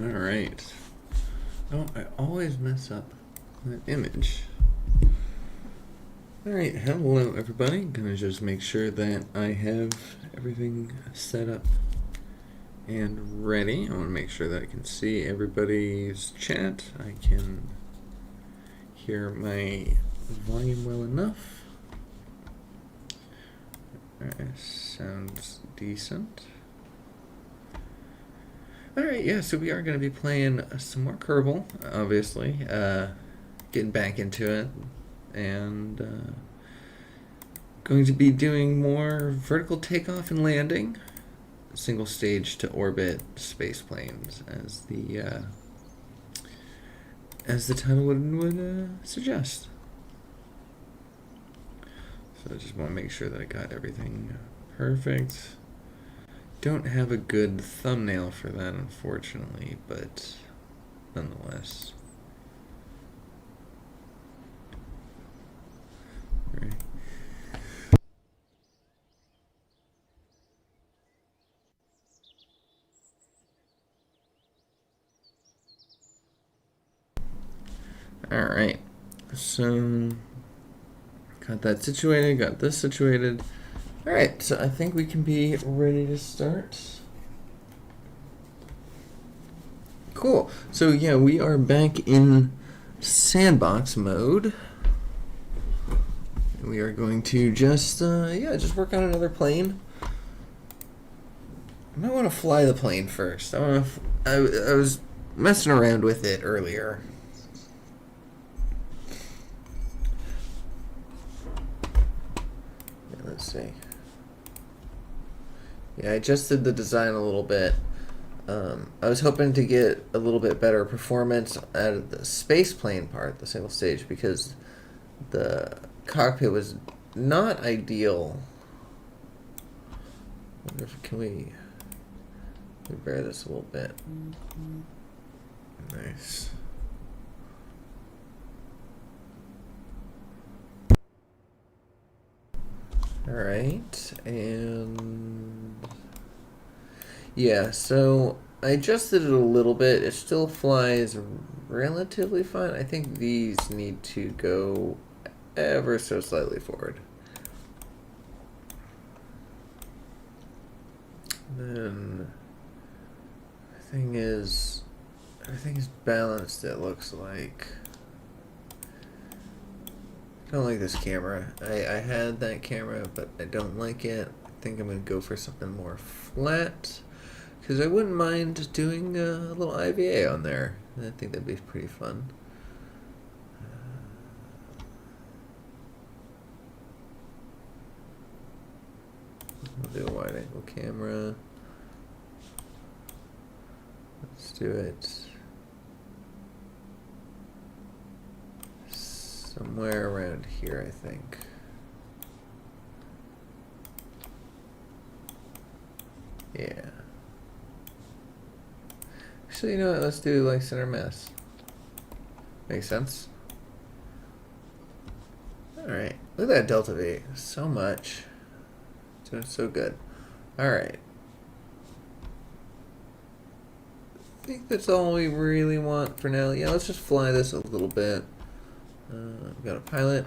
Alright. Oh, I always mess up that image. Alright, hello everybody. Gonna just make sure that I have everything set up and ready. I want to make sure that I can see everybody's chat. I can hear my volume well enough. Alright, sounds decent. Alright, yeah, so we are going to be playing some more Kerbal, obviously. Getting back into it. And going to be doing more vertical takeoff and landing. Single stage to orbit space planes, as the title would suggest. So I just want to make sure that I got everything perfect. Don't have a good thumbnail for that, unfortunately, but nonetheless. Right. Alright, so got that situated, got this situated. Alright, so I think we can be ready to start. Cool. So yeah, we are back in sandbox mode. We are going to just work on another plane. I might want to fly the plane first. I was messing around with it earlier. Yeah, let's see. Yeah, I adjusted the design a little bit. I was hoping to get a little bit better performance out of the space plane part, the single stage, because the cockpit was not ideal. I wonder if can we bear this a little bit. Nice. Alright, and yeah, so I adjusted it a little bit. It still flies relatively fine. I think these need to go ever so slightly forward. Then everything is balanced, it looks like. I don't like this camera. I had that camera, but I don't like it. I think I'm going to go for something more flat, because I wouldn't mind doing a little IVA on there. I think that'd be pretty fun. We'll do a wide angle camera. Let's do it somewhere around here, I think. Yeah. So you know what? Let's do like center mass. Makes sense. All right. Look at that delta V. So much. Doing so good. All right. I think that's all we really want for now. Yeah, let's just fly this a little bit. We've got a pilot.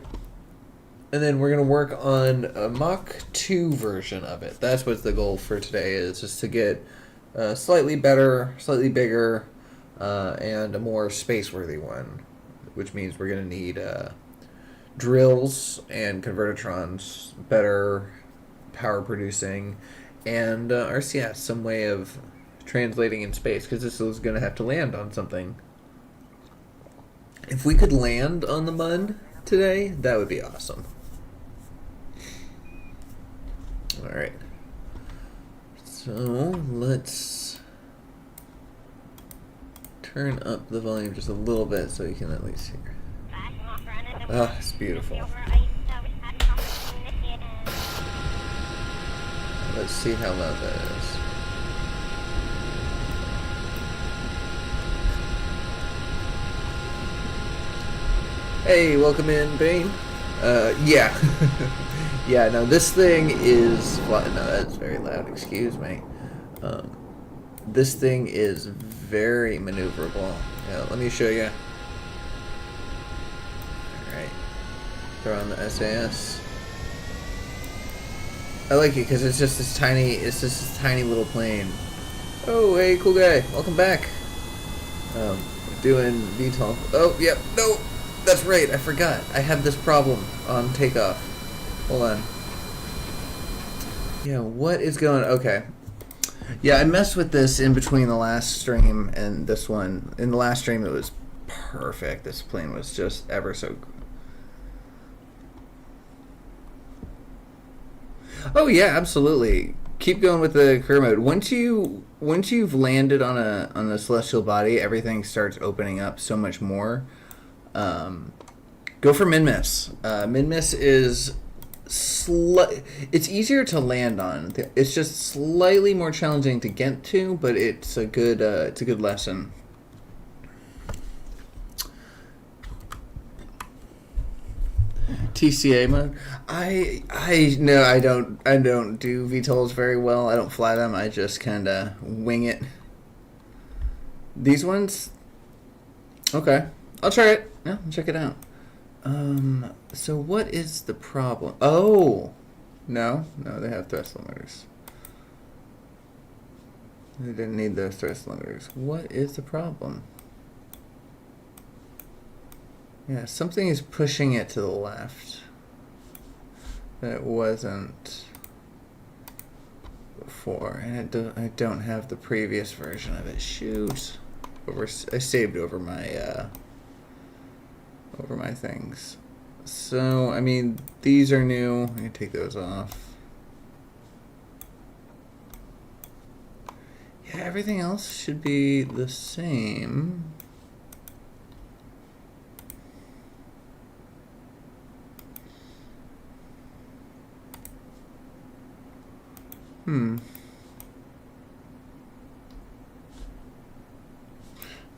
And then we're going to work on a Mach 2 version of it. That's what the goal for today is, just to get slightly better, slightly bigger, and a more space-worthy one. Which means we're going to need drills and convertitrons, better power producing, and RCS, some way of translating in space, because this is going to have to land on something. If we could land on the mud today, that would be awesome. Alright. So, let's turn up the volume just a little bit so you can at least hear. Ah, it's beautiful. Let's see how loud that is. Hey, welcome in, Bane. Yeah. Yeah, no, this thing is... Well, no, that's very loud, excuse me. This thing is very maneuverable. Yeah, let me show you. Alright. Throw on the SAS. I like it because it's just this tiny little plane. Oh, hey, cool guy. Welcome back. Doing VTOL. Oh, yep. No, that's right. I forgot. I had this problem on takeoff. Hold on. Yeah, what is going on? Okay. Yeah, I messed with this in between the last stream and this one. In the last stream, it was perfect. This plane was just ever so... Oh, yeah, absolutely. Keep going with the career mode. Once you've landed on a celestial body, everything starts opening up so much more. Go for min-miss. Min-miss is it's easier to land on. It's just slightly more challenging to get to, but it's a good lesson. TCA mode. I don't do VTOLs very well. I don't fly them. I just kind of wing it. These ones, okay. I'll try it. Yeah, I'll check it out. So what is the problem? Oh, no, they have thrust limiters. They didn't need those thrust limiters. What is the problem? Yeah, something is pushing it to the left. That wasn't before, and I don't have the previous version of it. Shoot, I saved over my things. So I mean, these are new. I can take those off. Yeah, everything else should be the same.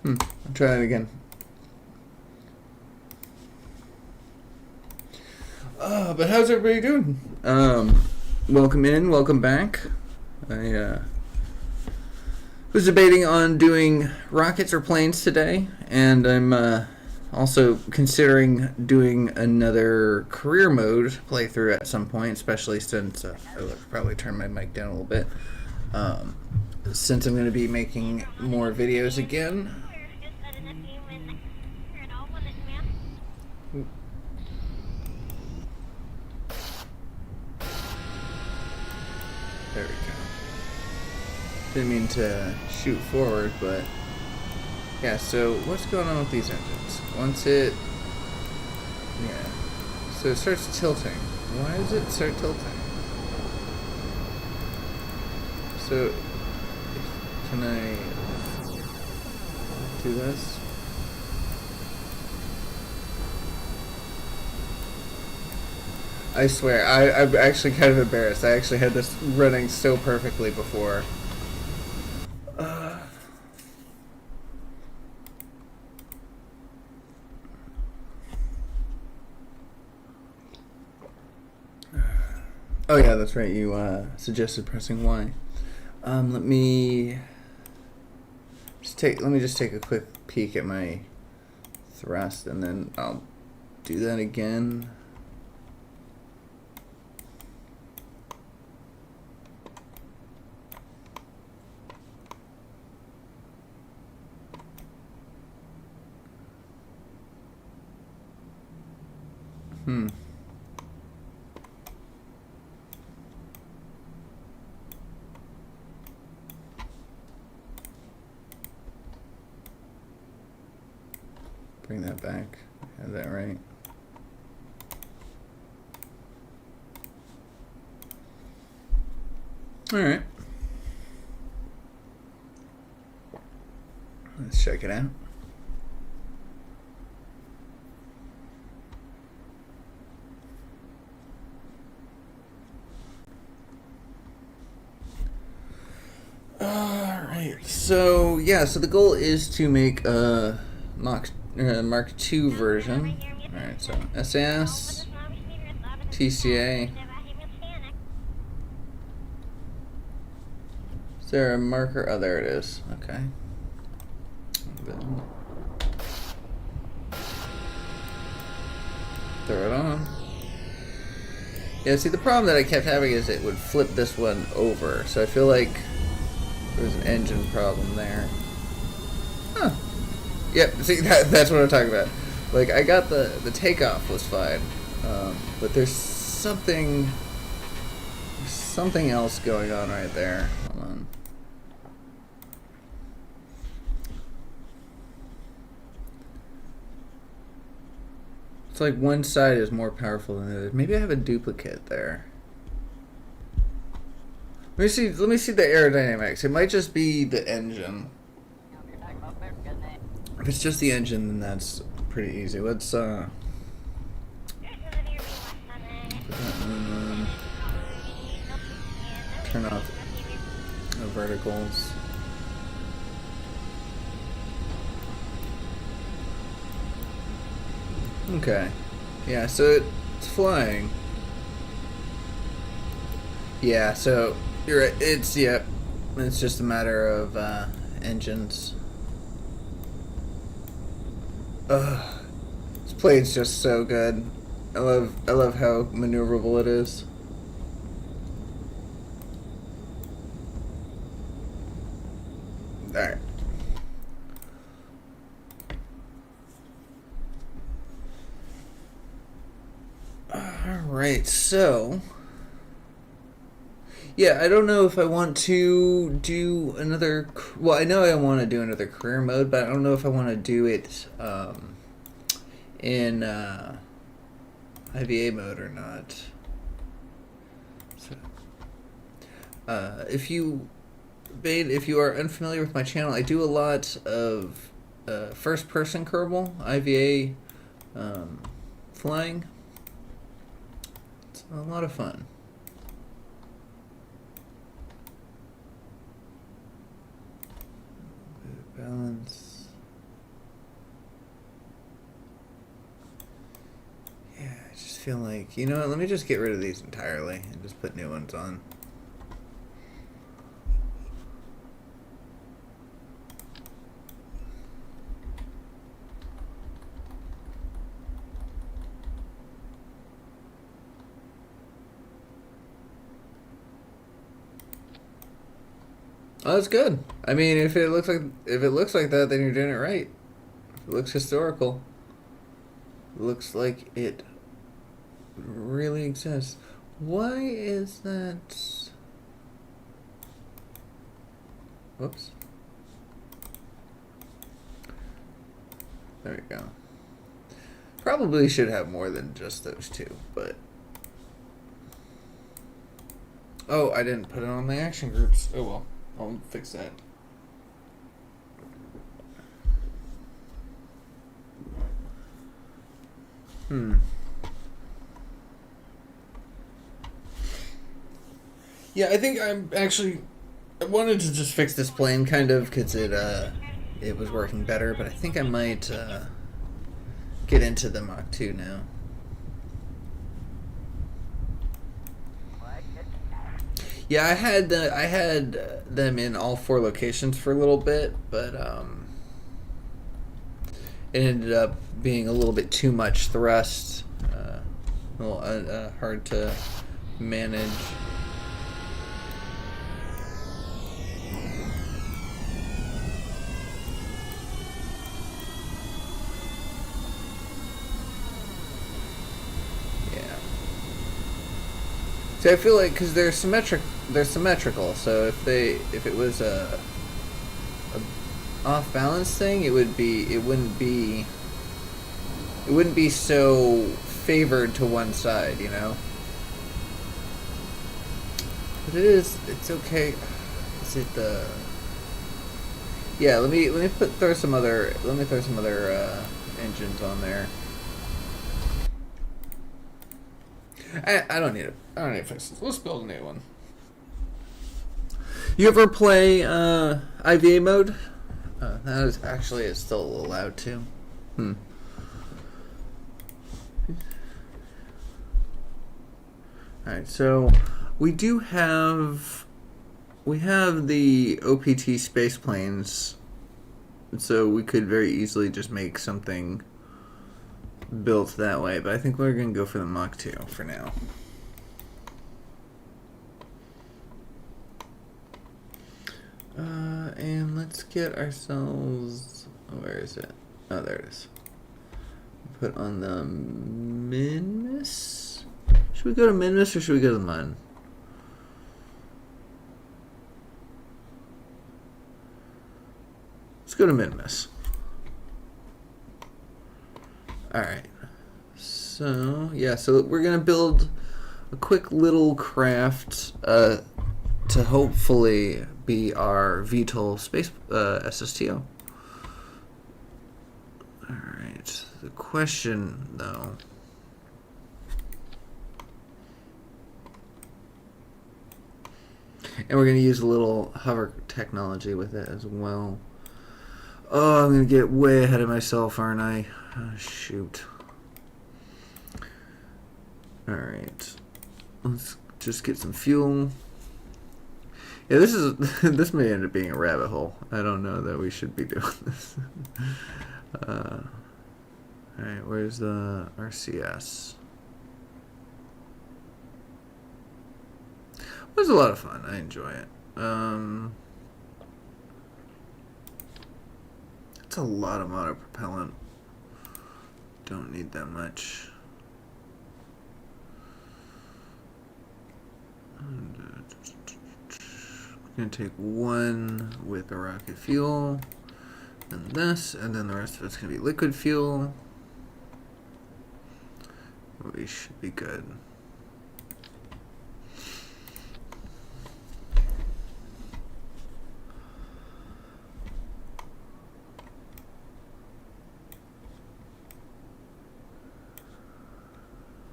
I'll try it again. But how's everybody doing? Welcome in, welcome back. I was debating on doing rockets or planes today, and I'm also considering doing another career mode playthrough at some point, especially since I'll probably turn my mic down a little bit. Since I'm going to be making more videos again. There we go. Didn't mean to shoot forward, but yeah, so what's going on with these engines? So it starts tilting. Why does it start tilting? So, can I do this? I swear, I'm actually kind of embarrassed. I actually had this running so perfectly before. Oh yeah, that's right. You suggested pressing Y. Let me just take a quick peek at my thrust, and then I'll do that again. Bring that back. Have that right. All right. Let's check it out. All right. So yeah. So the goal is to make a Mark II version. All right. So SAS, TCA. Is there a marker? Oh, there it is. Okay. Throw it on. Yeah, see, the problem that I kept having is it would flip this one over. So I feel like there's an engine problem there. Huh. Yep, see, that's what I'm talking about. Like, I got the takeoff was fine. But there's something else going on right there. Hold on. It's like one side is more powerful than the other. Maybe I have a duplicate there. Let me see the aerodynamics. It might just be the engine. If it's just the engine, then that's pretty easy. Let's put that one on. Turn off the verticals. Okay. Yeah, so it's flying. Yeah, so you're right. It's just a matter of engines. Ugh. This plane's just so good. I love how maneuverable it is. Alright. Alright, so yeah, I don't know if I want to do another. Well, I know I want to do another career mode, but I don't know if I want to do it in IVA mode or not. So, if you are unfamiliar with my channel, I do a lot of first-person Kerbal IVA flying. It's a lot of fun. Balance. Yeah, I just feel like, you know what, let me just get rid of these entirely and just put new ones on. Oh, that's good. I mean, if it looks like that, then you're doing it right. If it looks historical. It looks like it really exists. Why is that? Whoops. There we go. Probably should have more than just those two, but. Oh, I didn't put it on the action groups. Oh well. I'll fix that. Yeah, I think I wanted to just fix this plane kind of because it was working better, but I think I might get into the Mach 2 now. Yeah, I had them in all 4 locations for a little bit, but it ended up being a little bit too much thrust, a little hard to manage. So I feel like because they're symmetrical. So if it was a off balance thing, it wouldn't be so favored to one side, you know. But it's okay. Is it the? Yeah, let me throw some other engines on there. I don't need it. I don't need to fix this. Let's build a new one. You ever play IVA mode? That is actually it's still allowed to. Alright, so we do have we have the OPT space planes, so we could very easily just make something built that way, but I think we're going to go for the Mach 2 for now. And let's get ourselves, where is it? Oh, there it is. Put on the Minmus. Should we go to Minmus or should we go to the Mun? Let's go to Minmus. Alright. So, yeah, so we're going to build a quick little craft to hopefully be our VTOL space SSTO. Alright, the question though. And we're going to use a little hover technology with it as well. Oh, I'm going to get way ahead of myself, aren't I? Oh, shoot. Alright. Let's just get some fuel. Yeah, this may end up being a rabbit hole. I don't know that we should be doing this. Alright, where's the RCS? It was a lot of fun. I enjoy it. It's a lot of monopropellant. Don't need that much. I'm going to take one with the rocket fuel and this, and then the rest of it's going to be liquid fuel. We should be good.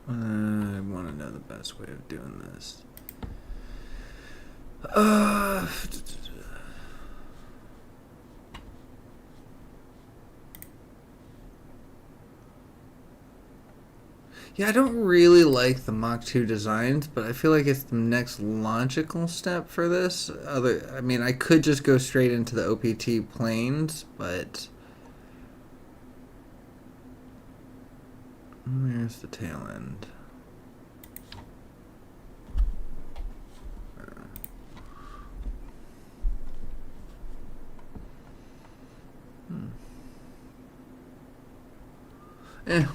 I want to know the best way of doing this. Yeah, I don't really like the Mach 2 designs, but I feel like it's the next logical step for this. I mean, I could just go straight into the OPT planes, but where's the tail end? I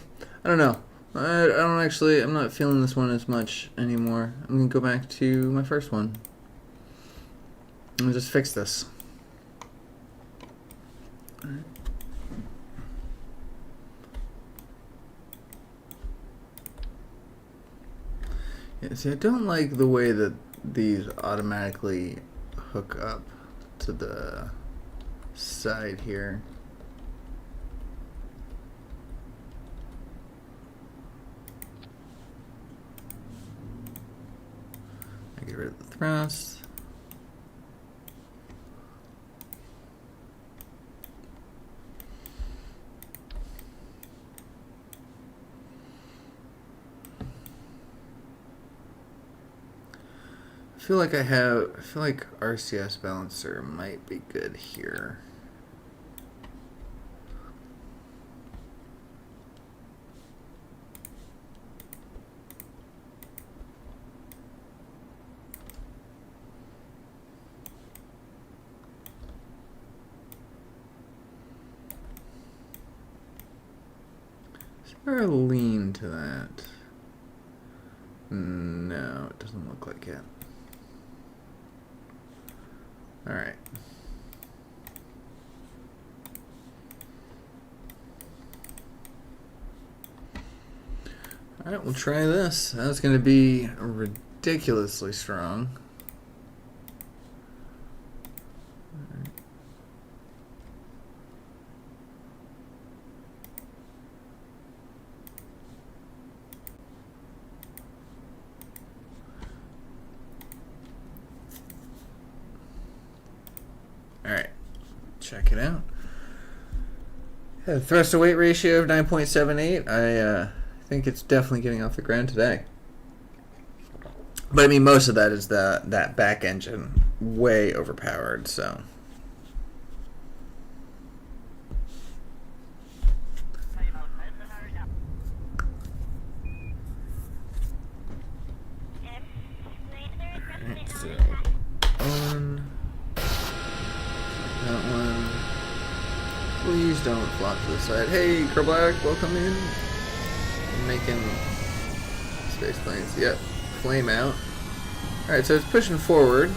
don't know. I'm not feeling this one as much anymore. I'm going to go back to my first one. And just fix this. Alright. Yeah, see, I don't like the way that these automatically hook up to the side here. Get rid of the thrust. I feel like RCS balancer might be good here. Or a lean to that? No, it doesn't look like it. Alright. Alright, we'll try this. That's going to be ridiculously strong. Alright, check it out. A thrust to weight ratio of 9.78. I think it's definitely getting off the ground today. But I mean, most of that is that back engine way overpowered, so. Alright, so on that one. Please don't flop to the side. Hey, Kerbal, welcome in. I'm making space planes. Yep, flame out. Alright, so it's pushing forward.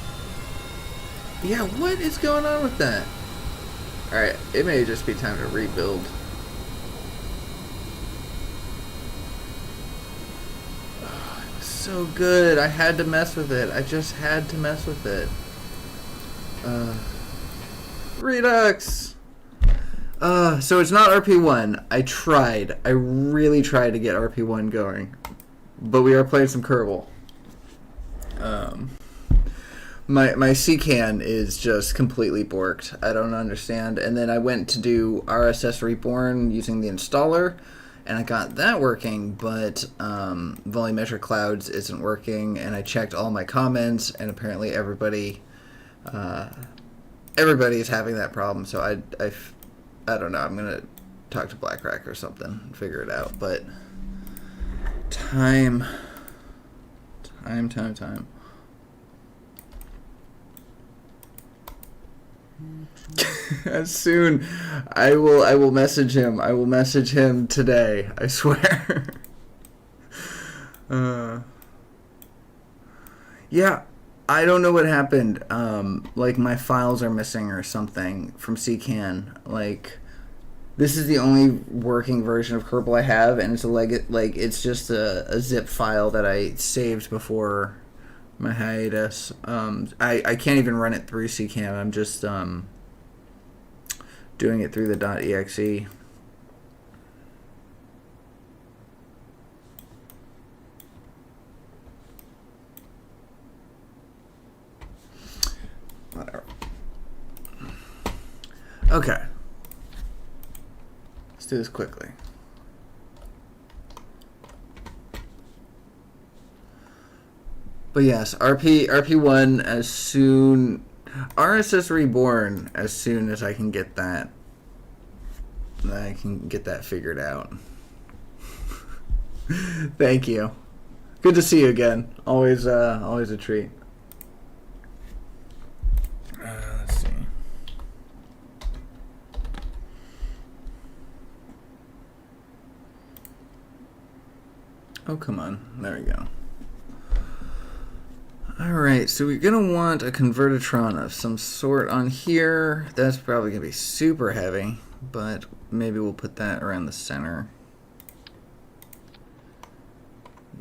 Yeah, what is going on with that? Alright, it may just be time to rebuild. Oh, it was so good. I had to mess with it. I just had to mess with it. Redux! So it's not RP1. I tried. I really tried to get RP1 going. But we are playing some Kerbal. My CCAN is just completely borked. I don't understand. And then I went to do RSS Reborn using the installer, and I got that working, but Volumetric Clouds isn't working, and I checked all my comments, and apparently everybody is having that problem, so I don't know. I'm going to talk to BlackRack or something and figure it out, but time. As soon, I will message him. I will message him today. I swear. Yeah, I don't know what happened. Like my files are missing or something from CCAN. Like, this is the only working version of Kerbal I have, and it's it's just a zip file that I saved before my hiatus. I can't even run it through CCAN. I'm just doing it through the .exe. Whatever. Okay. Let's do this quickly. But yes, RP1 as soon, RSS Reborn as soon as I can get that. I can get that figured out. Thank you. Good to see you again. Always a treat. Let's see. Oh, come on. There we go. Alright, so we're going to want a convertitron of some sort on here. That's probably going to be super heavy, but maybe we'll put that around the center.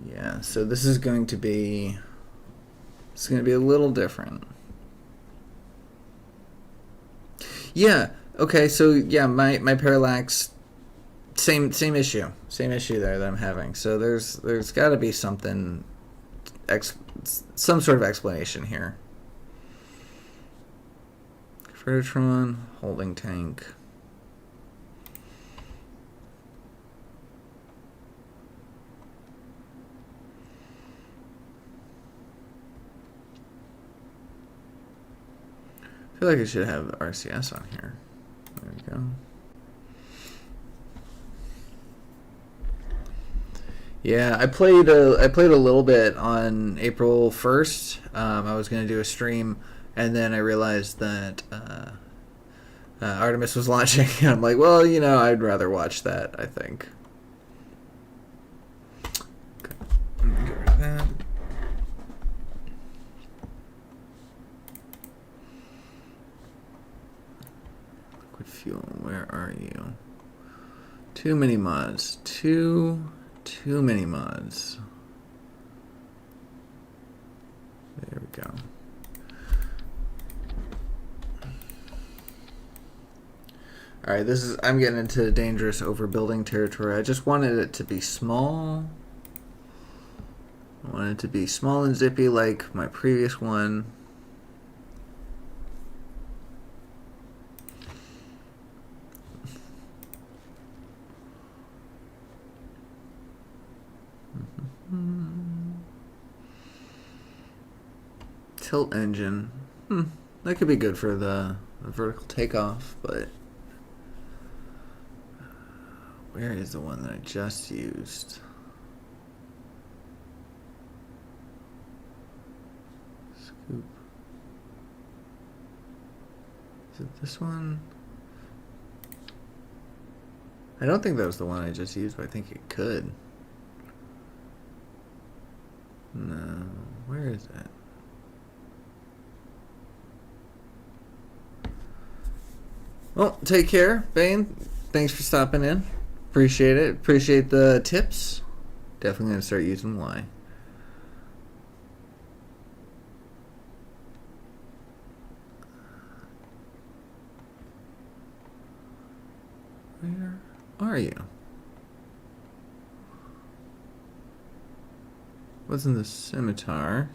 Yeah, so this is going to be, it's going to be a little different. Yeah, okay, so yeah, my parallax, same issue there that I'm having. So there's got to be something, some sort of explanation here. Convertitron, holding tank. I feel like I should have RCS on here. There we go. Yeah, I played a little bit on April 1st. I was going to do a stream, and then I realized that Artemis was launching. And I'm like, well, you know, I'd rather watch that, I think. Okay. Get rid of that. Liquid fuel, where are you? Too many mods. Too many mods. There we go. Alright, I'm getting into dangerous overbuilding territory. I just wanted it to be small. I wanted it to be small and zippy like my previous one. Tilt engine. That could be good for the vertical takeoff, but where is the one that I just used? Scoop. Is it this one? I don't think that was the one I just used, but I think it could. No, where is it? Well, take care, Bane. Thanks for stopping in. Appreciate it. Appreciate the tips. Definitely gonna start using Y. Where are you? What's in the scimitar?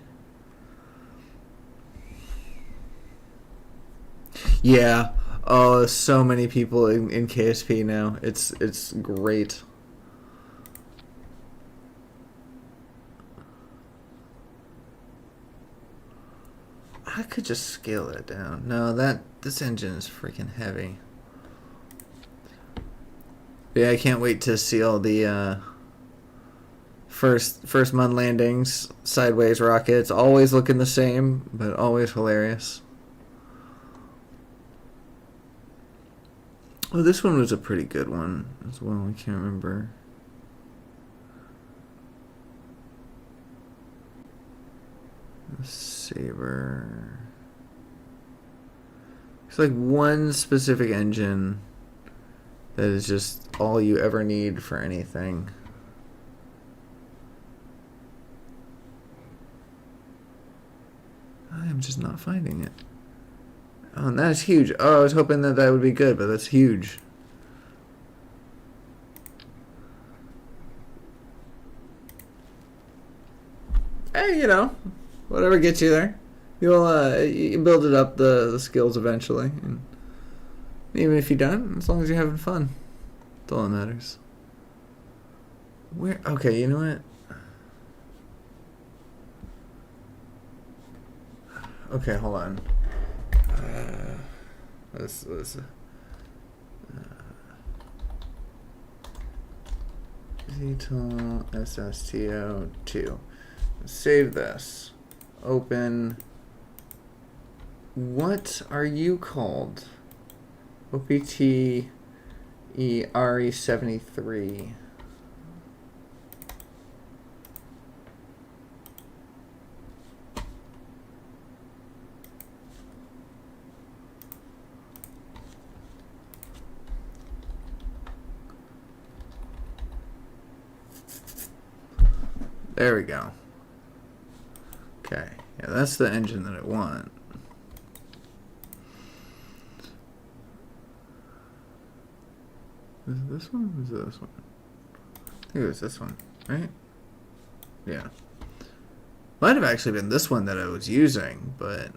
Yeah. Oh, so many people in KSP now. It's great. I could just scale that down. No, this engine is freaking heavy. Yeah, I can't wait to see all the first month landings, sideways rockets, always looking the same, but always hilarious. Oh, this one was a pretty good one as well. I can't remember. Saber. It's like one specific engine that is just all you ever need for anything. I am just not finding it. Oh, and that is huge. Oh, I was hoping that would be good, but that's huge. Hey, you know, whatever gets you there. You'll you build it up the skills eventually, and even if you don't, as long as you're having fun, that's all that matters. Where? Okay, you know what? Okay, hold on. Let's VTOL SSTO 2. Save this. Open. What are you called? OPT RE73. There we go. Okay, yeah, that's the engine that I want. Is it this one? Or is it this one? I think it was this one, right? Yeah. Might have actually been this one that I was using, but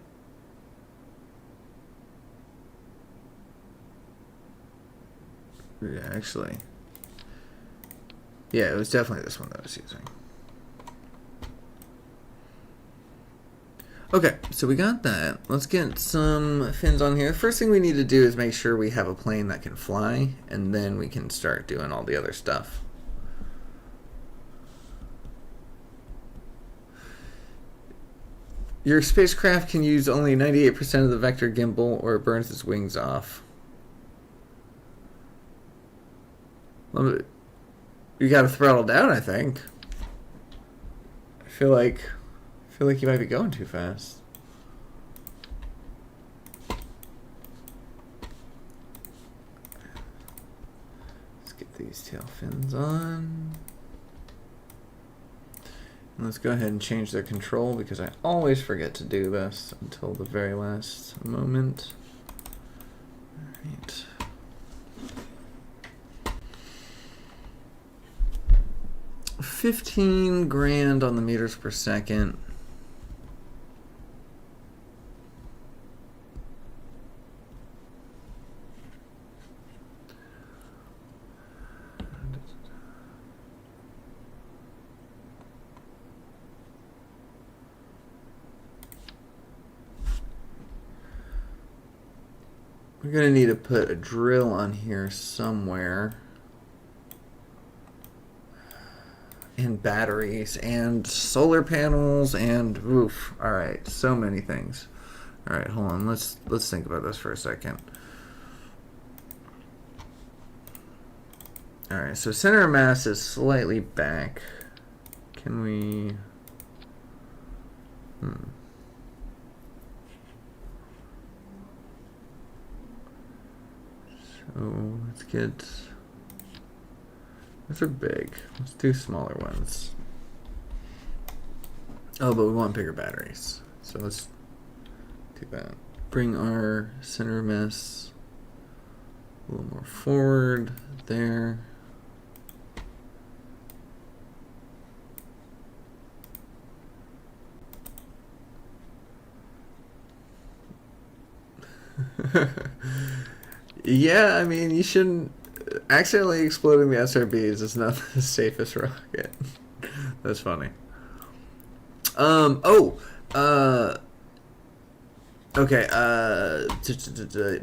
yeah, actually, yeah, it was definitely this one that I was using. Okay, so we got that. Let's get some fins on here. First thing we need to do is make sure we have a plane that can fly, and then we can start doing all the other stuff. Your spacecraft can use only 98% of the vector gimbal or it burns its wings off. You gotta throttle down, I think. I feel like you might be going too fast. Let's get these tail fins on. And let's go ahead and change their control because I always forget to do this until the very last moment. All right. $15 grand on the meters per second. We're gonna need to put a drill on here somewhere. And batteries and solar panels and roof. All right, so many things. All right, hold on. Let's think about this for a second. All right, so center of mass is slightly back. Can we? So let's get. Those are big. Let's do smaller ones. Oh, but we want bigger batteries. So let's do that. Bring our center of mass a little more forward there. Yeah, I mean, you shouldn't. Accidentally exploding the SRBs is not the safest rocket. That's funny. Okay.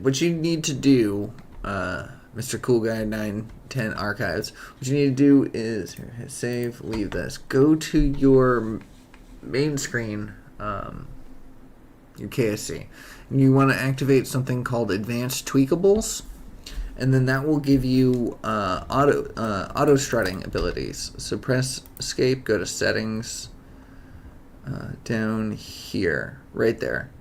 What you need to do, Mr. Cool Guy 910 Archives. What you need to do is here, hit save, leave this, go to your main screen, your KSC. And you want to activate something called Advanced Tweakables. And then that will give you auto strutting abilities. So press escape, go to settings, down here, right there.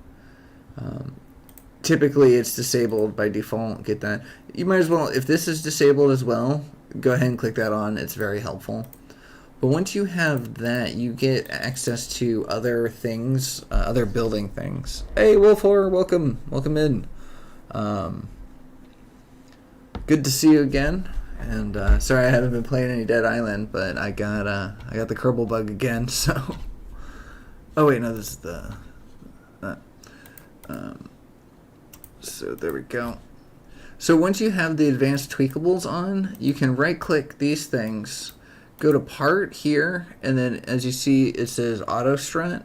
Typically it's disabled by default, get that. You might as well, if this is disabled as well, go ahead and click that on, it's very helpful. But once you have that, you get access to other things, other building things. Hey, Wolfor, welcome in. Good to see you again. And sorry I haven't been playing any Dead Island, but I got the Kerbal bug again. So, oh wait, no, this is the. So there we go. So once you have the advanced tweakables on, you can right-click these things. Go to part here, and then as you see, it says auto strut.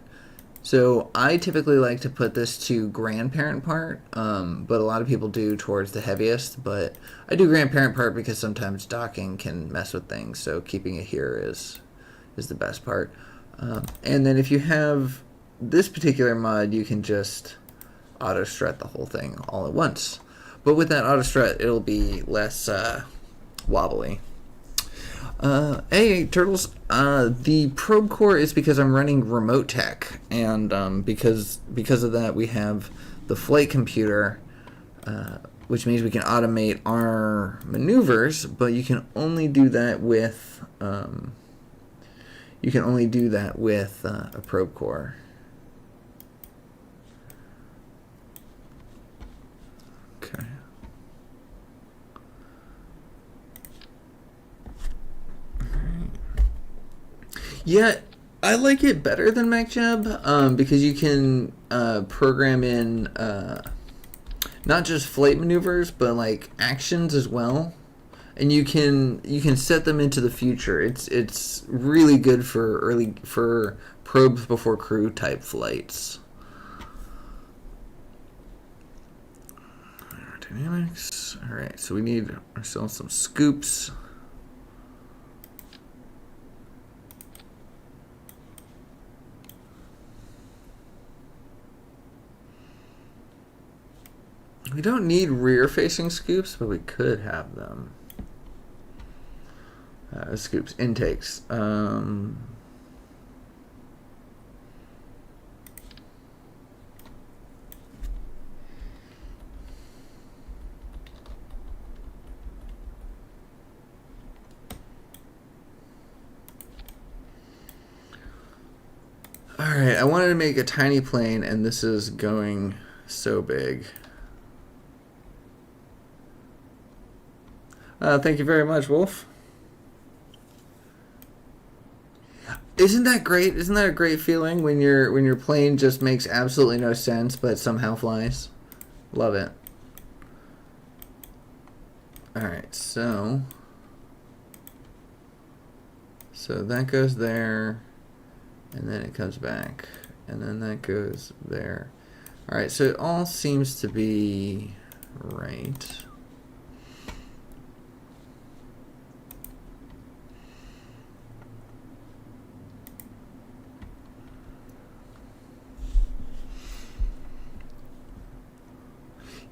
So I typically like to put this to grandparent part, but a lot of people do towards the heaviest. But I do grandparent part because sometimes docking can mess with things. So keeping it here is the best part. And then if you have this particular mod, you can just auto strut the whole thing all at once. But with that auto strut, it'll be less wobbly. Hey, Turtles, the probe core is because I'm running remote tech, and because of that, we have the flight computer, which means we can automate our maneuvers, but you can only do that with a probe core. Okay. Yeah, I like it better than MacJeb because you can program in not just flight maneuvers but like actions as well, and you can set them into the future. It's really good for probes before crew type flights. Aerodynamics. All right, so we need ourselves some scoops. We don't need rear-facing scoops, but we could have them. Scoops, intakes. Alright, I wanted to make a tiny plane, and this is going so big. Thank you very much, Wolf. Isn't that great? Isn't that a great feeling when your plane just makes absolutely no sense but somehow flies? Love it. Alright, so that goes there, and then it comes back, and then that goes there. Alright, so it all seems to be right.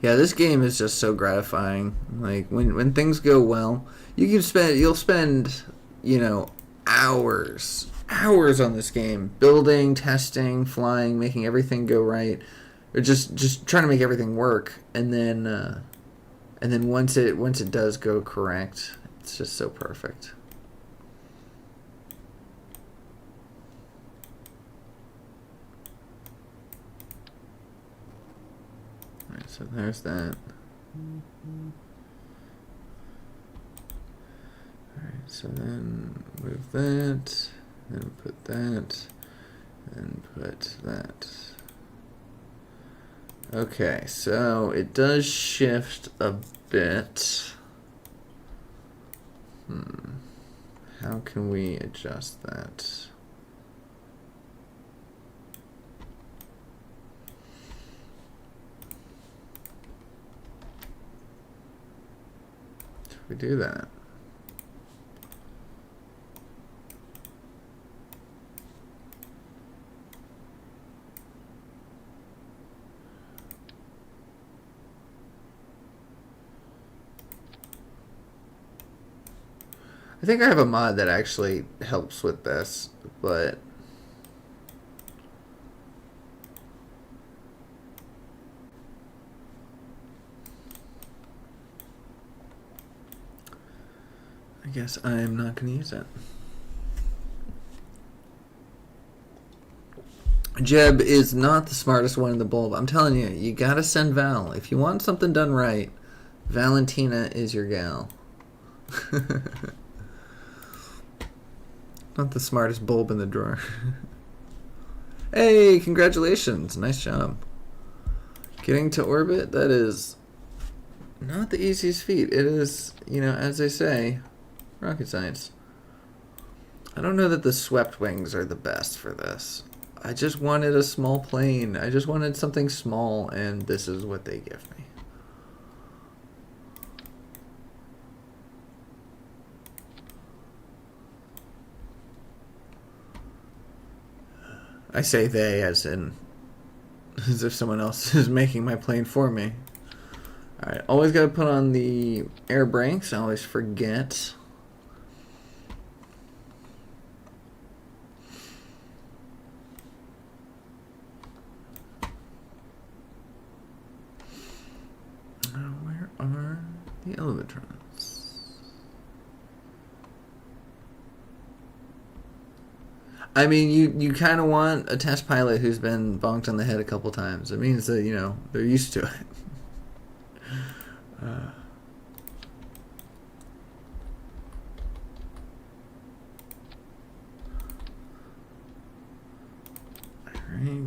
Yeah, this game is just so gratifying. Like when things go well, you'll spend, you know, hours on this game, building, testing, flying, making everything go right, or just trying to make everything work, and then once it does go correct, it's just so perfect. All right, so there's that. Alright, so then move that, then put that, and put that. Okay, so it does shift a bit. How can we adjust that? If we do that. I think I have a mod that actually helps with this, but I guess I'm not going to use it. Jeb is not the smartest one in the bulb. I'm telling you, you gotta send Val. If you want something done right, Valentina is your gal. Not the smartest bulb in the drawer. Hey, congratulations. Nice job. Getting to orbit, that is not the easiest feat. It is, you know, as they say, rocket science. I don't know that the swept wings are the best for this. I just wanted a small plane. I just wanted something small, and this is what they give me. I say they as if someone else is making my plane for me. Alright, always gotta put on the air brakes. I always forget. Where are the elevatrons? I mean, you kind of want a test pilot who's been bonked on the head a couple times. It means that, you know, they're used to it. Alright,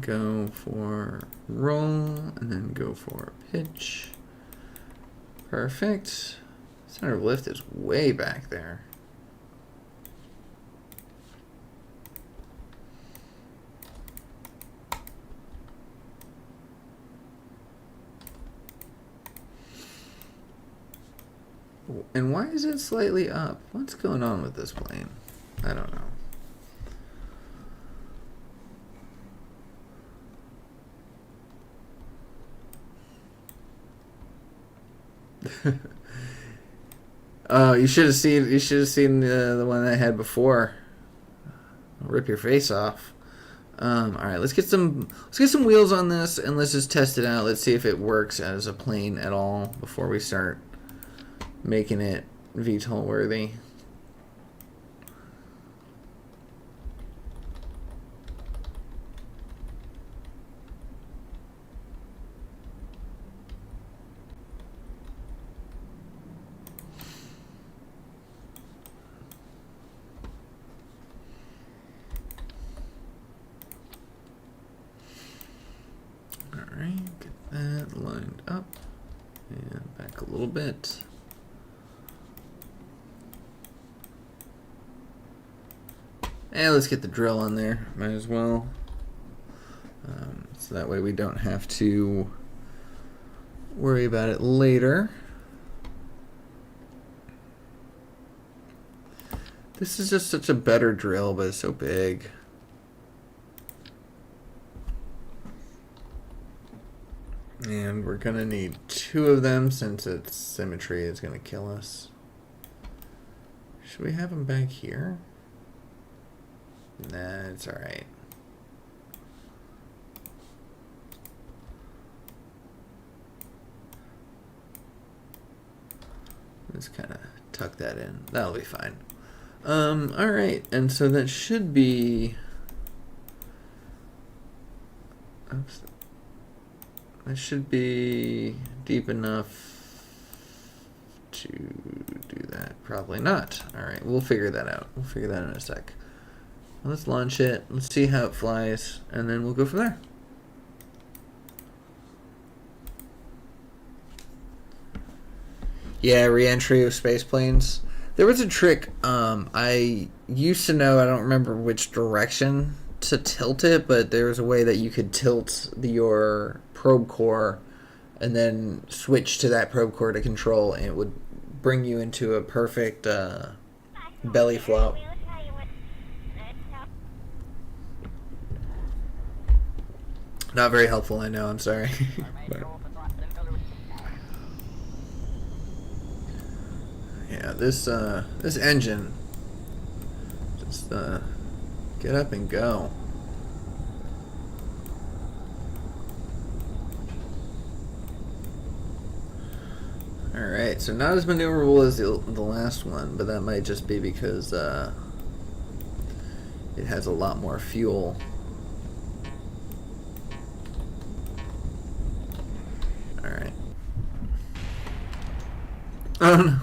go for roll, and then go for pitch. Perfect. Center of lift is way back there. And why is it slightly up? What's going on with this plane? I don't know. Oh, you should have seen. You should have seen the one I had before. I'll rip your face off. All right, let's get some wheels on this, and let's just test it out. Let's see if it works as a plane at all before we start making it VTOL worthy. Alright, get that lined up and back a little bit. And let's get the drill on there, might as well. So that way we don't have to worry about it later. This is just such a better drill, but it's so big. And we're gonna need 2 of them since its symmetry is gonna kill us. Should we have them back here? Nah, it's alright. Let's kind of tuck that in. That'll be fine. Alright, and so that should be... Oops. That should be deep enough to do that. Probably not. Alright, we'll figure that out. We'll figure that in a sec. Let's launch it. Let's see how it flies, and then we'll go from there. Yeah, re-entry of space planes. There was a trick I used to know, I don't remember which direction to tilt it, but there was a way that you could tilt your probe core and then switch to that probe core to control, and it would bring you into a perfect belly flop. Not very helpful, I know, I'm sorry. But yeah, this engine, just get up and go. Alright, so not as maneuverable as the last one, but that might just be because it has a lot more fuel. Alright. Oh no.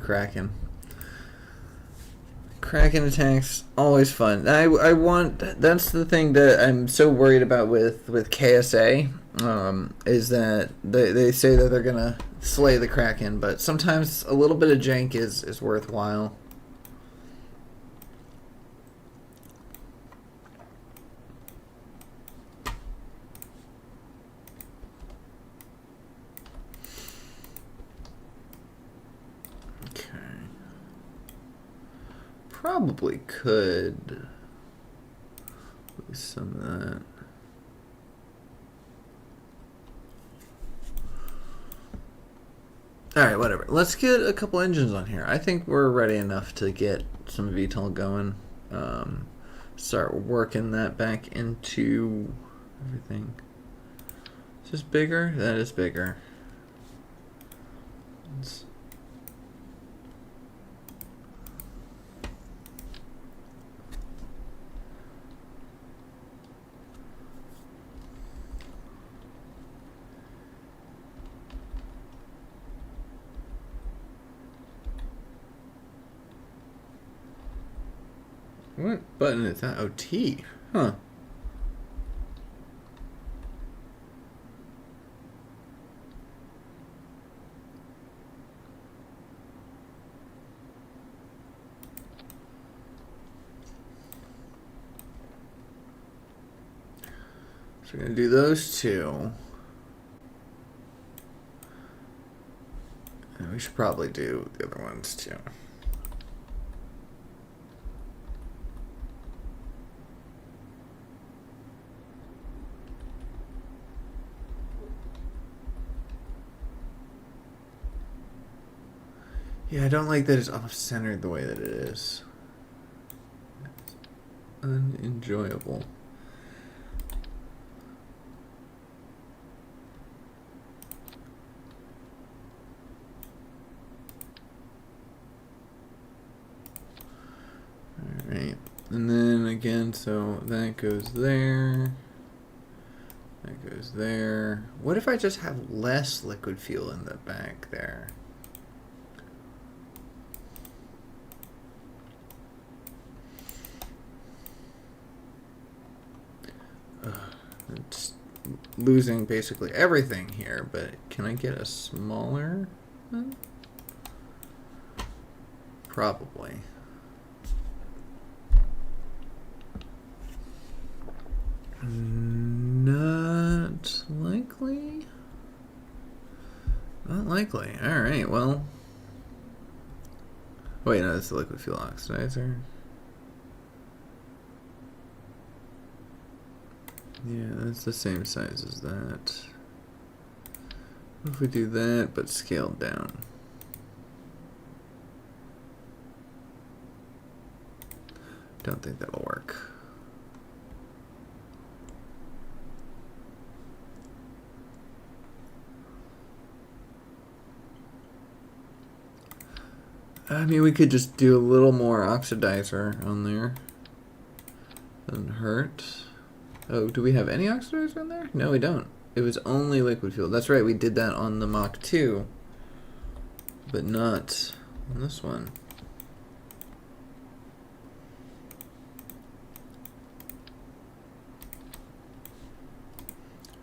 Kraken. Kraken attacks, always fun. I want, that's the thing that I'm so worried about with KSA, is that they say that they're gonna slay the Kraken, but sometimes a little bit of jank is worthwhile. Probably could lose some of that. Alright, whatever. Let's get a couple engines on here. I think we're ready enough to get some VTOL going. Start working that back into everything. Is this bigger? That is bigger. Let's what button is that? Oh, T. Huh. So we're going to do those 2. And we should probably do the other ones too. Yeah, I don't like that it's off-centered the way that it is. It's unenjoyable. Alright, and then again, so that goes there. That goes there. What if I just have less liquid fuel in the back there? It's losing basically everything here, but can I get a smaller one? Probably. Not likely. Unlikely. Alright, well. Wait, no, that's the liquid fuel oxidizer. Yeah, that's the same size as that. What if we do that, but scaled down? Don't think that'll work. I mean, we could just do a little more oxidizer on there. Doesn't hurt. Oh, do we have any oxidizer on there? No, we don't. It was only liquid fuel. That's right, we did that on the Mach 2. But not on this one.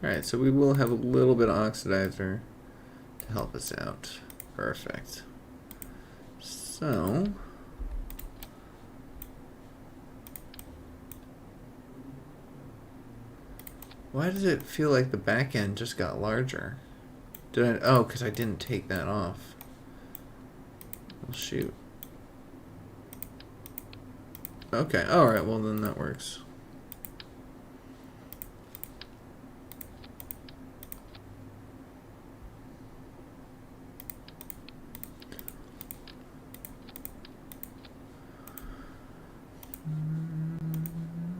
Alright, so we will have a little bit of oxidizer to help us out. Perfect. So, why does it feel like the back end just got larger? Did I? Oh, because I didn't take that off. Well, shoot. Okay, alright, well then that works.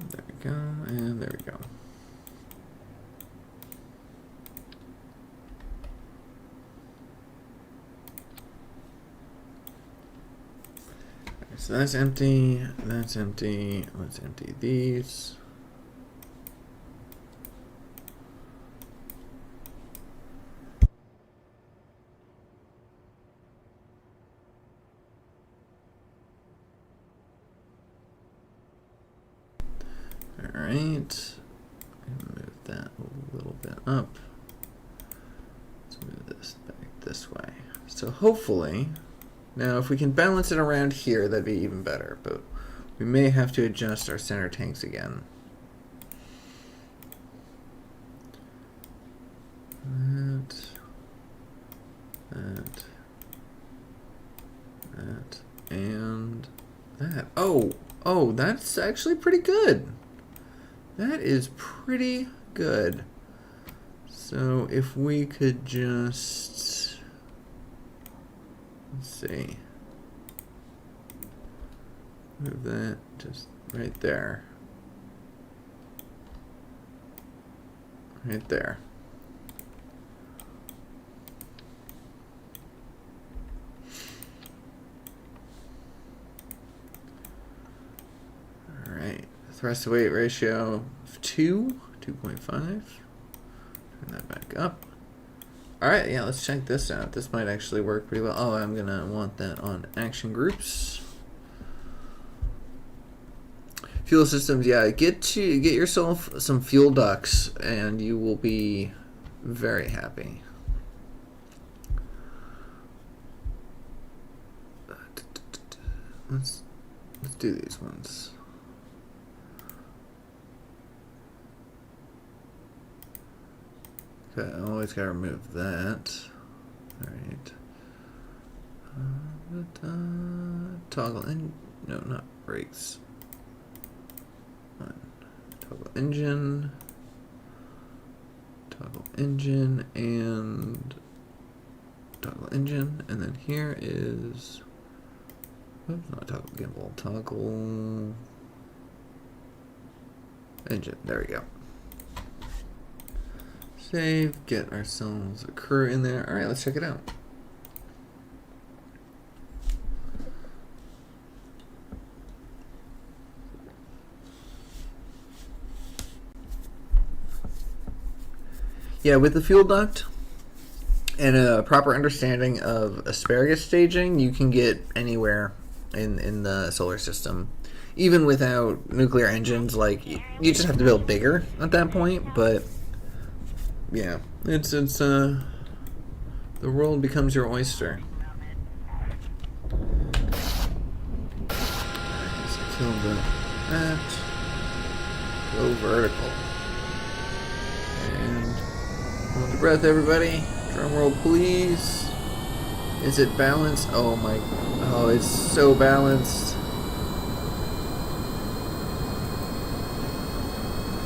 There we go, and there we go. So that's empty, that's empty. Let's empty these. Alright. Move that a little bit up. Let's move this back this way. So hopefully, now if we can balance it around here, that'd be even better, but we may have to adjust our center tanks again. That, and that. Oh, that's actually pretty good. That is pretty good. So if we could just, let's see, move that just right there. Right there. Alright, thrust to weight ratio of 2.5. Turn that back up. Alright, yeah, let's check this out. This might actually work pretty well. Oh, I'm gonna want that on action groups. Fuel systems, yeah, get yourself some fuel ducts and you will be very happy. Let's do these ones. Okay, I always gotta remove that. Alright. Toggle in, no, not brakes. Toggle engine, and toggle engine, and then here is, oops, not toggle gimbal, toggle engine. There we go. Save, get ourselves a crew in there. Alright, let's check it out. Yeah, with the fuel duct and a proper understanding of asparagus staging, you can get anywhere in the solar system. Even without nuclear engines, like, you just have to build bigger at that point, but yeah, it's the world becomes your oyster. Let's kill that. Go vertical. And hold your breath, everybody. Drum roll, please. Is it balanced? Oh my. Oh, it's so balanced.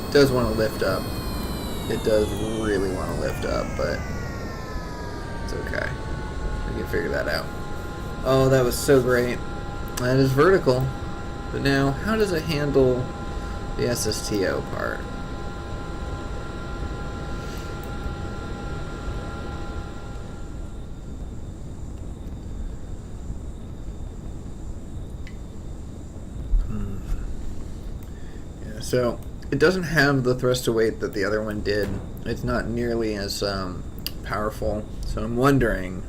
It does want to lift up. It does really want to lift up, but it's okay. We can figure that out. Oh, that was so great. That is vertical. But now, how does it handle the SSTO part? Yeah, so it doesn't have the thrust to weight that the other one did. It's not nearly as powerful. So I'm wondering.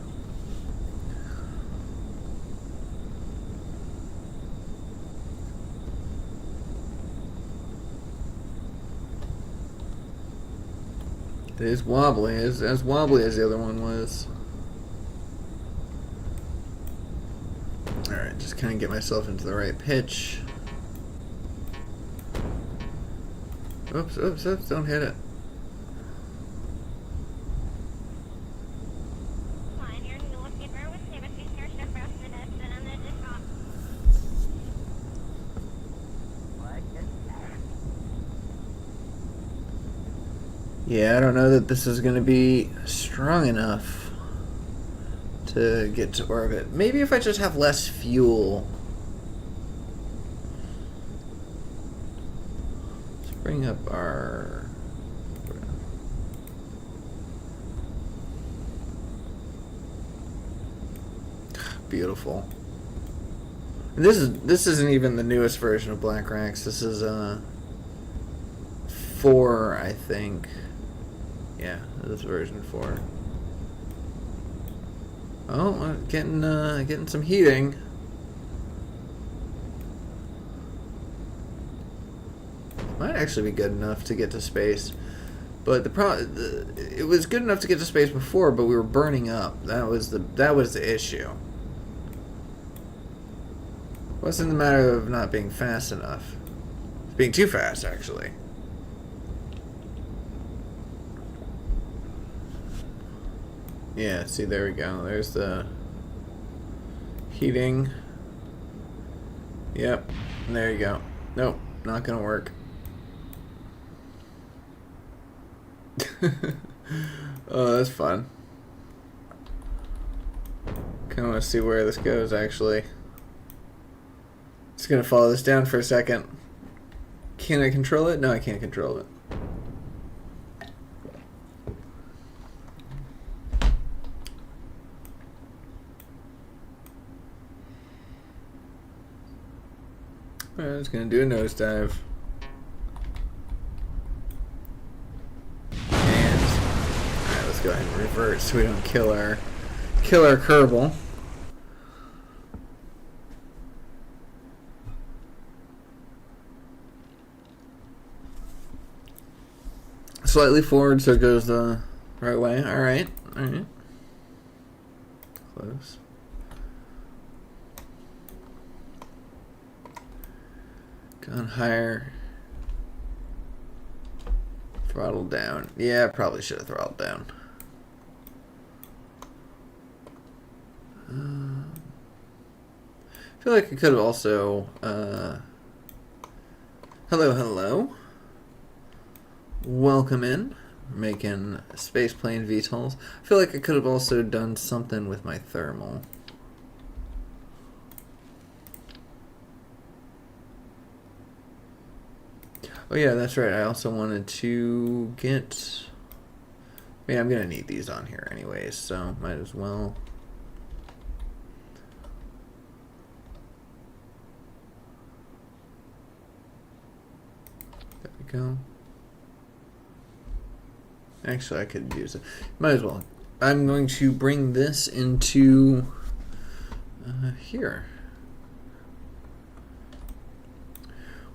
It is wobbly, as wobbly as the other one was. Alright, just kind of get myself into the right pitch. Oops, oops, oops, don't hit it. Yeah, I don't know that this is going to be strong enough to get to orbit. Maybe if I just have less fuel. Let's bring up our... Beautiful. This isn't even the newest version of Black Rax. This is 4, I think. Yeah, this is version 4. Oh, getting some heating. Might actually be good enough to get to space, but it was good enough to get to space before, but we were burning up. That was the issue. It wasn't the matter of not being fast enough. It's being too fast, actually. Yeah, see, there we go. There's the heating. Yep, there you go. Nope, not gonna work. Oh, that's fun. Kinda wanna see where this goes, actually. Just gonna follow this down for a second. Can I control it? No, I can't control it. Alright, it's gonna do a nosedive. And alright, let's go ahead and revert so we don't kill our Kerbal. Slightly forward so it goes the right way. Alright, alright. Close. Gone higher. Throttle down. Yeah, probably should have throttled down. I feel like I could have also... Hello, hello. Welcome in. We're making spaceplane VTOLs. I feel like I could have also done something with my thermal. Oh yeah, that's right. I also wanted to get... I mean, I'm going to need these on here anyways, so might as well. There we go. Actually, I could use it. Might as well. I'm going to bring this into here.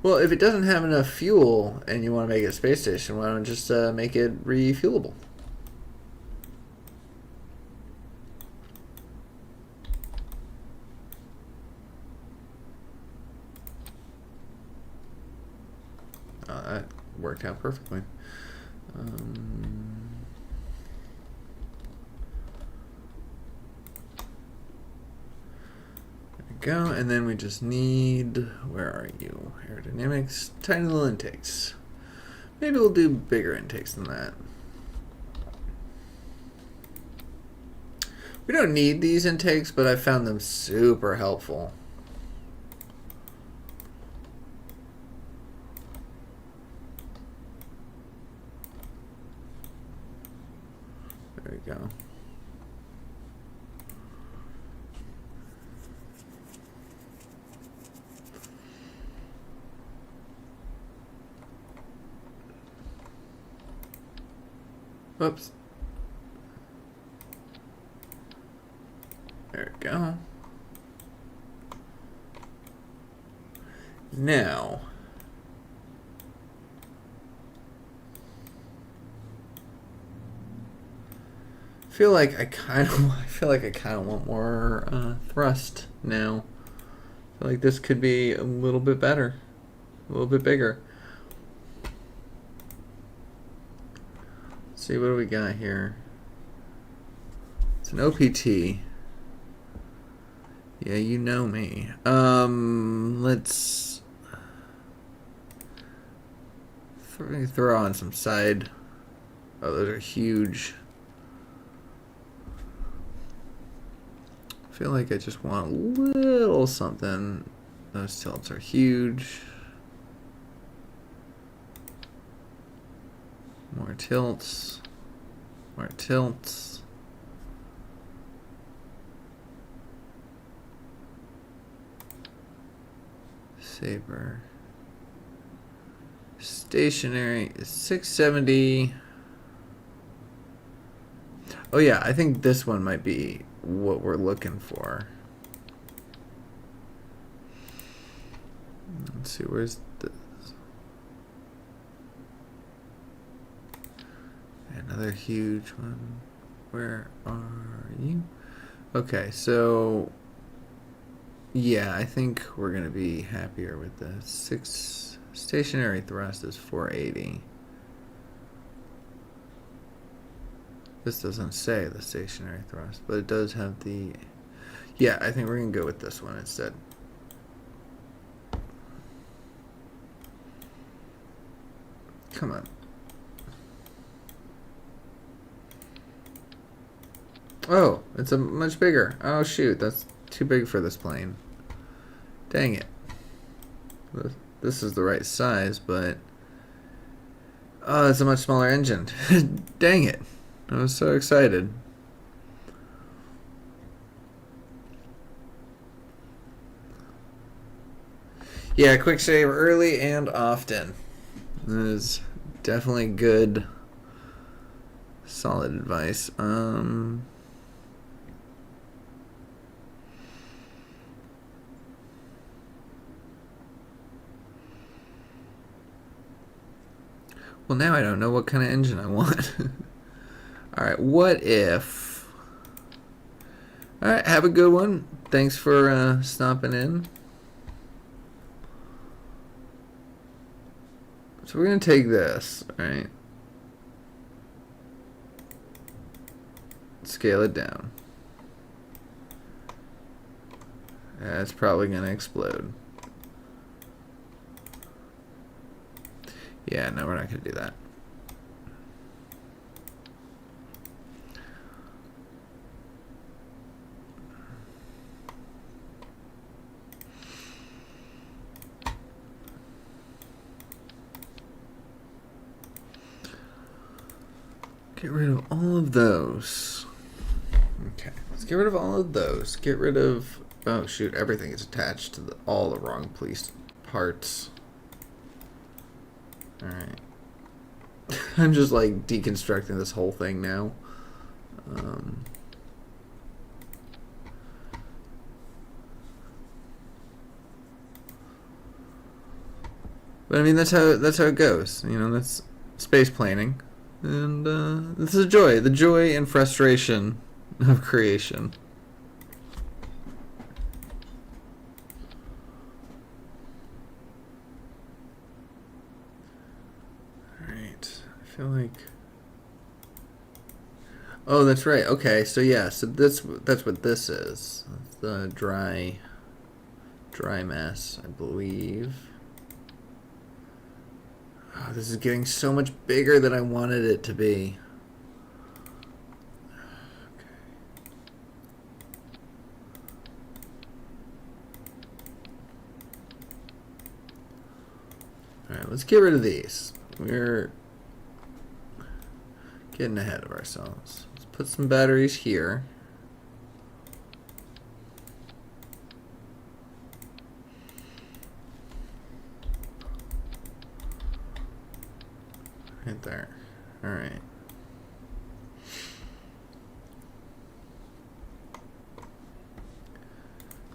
Well, if it doesn't have enough fuel and you want to make it a space station, why don't you just make it refuelable? That worked out perfectly. go. And then we just need, where are you? Aerodynamics, tiny little intakes. Maybe we'll do bigger intakes than that. We don't need these intakes, but I found them super helpful. There we go. Whoops. There we go. Now, I feel like I kind of want more thrust now. I feel like this could be a little bit better, a little bit bigger. Let's see, what do we got here? It's an OPT. Yeah, you know me. Let's throw on some side. Oh, those are huge. I feel like I just want a little something. Those tilts are huge. More tilts. More tilts. Saber. Stationary is 670. Oh yeah, I think this one might be what we're looking for. Let's see, where's this? Another huge one. Where are you? Okay, so yeah, I think we're gonna be happier with the 6 stationary thrust is 480. This doesn't say the stationary thrust, but it does have the, yeah, I think we're gonna go with this one instead. Come on. Oh, it's a much bigger. Oh shoot, that's too big for this plane. Dang it. This is the right size, but oh, it's a much smaller engine. Dang it. I was so excited. Yeah, quick save early and often. That is definitely good, solid advice. Well, now I don't know what kind of engine I want. Alright, what if... Alright, have a good one. Thanks for stopping in. So we're going to take this, right? Scale it down. It's probably going to explode. Yeah, no, we're not going to do that. Get rid of all of those. Okay, let's get rid of all of those. Get rid of... Oh, shoot, everything is attached to all the wrong police parts. Alright. I'm just like deconstructing this whole thing now. But I mean, that's how it goes. You know, that's space planing. And this is joy. The joy and frustration of creation. I feel like... Oh, that's right. Okay, so yeah, so that's what this is. That's the dry dry mass, I believe. Oh, this is getting so much bigger than I wanted it to be. Alright, let's get rid of these. We're getting ahead of ourselves. Let's put some batteries here. Right there. Alright.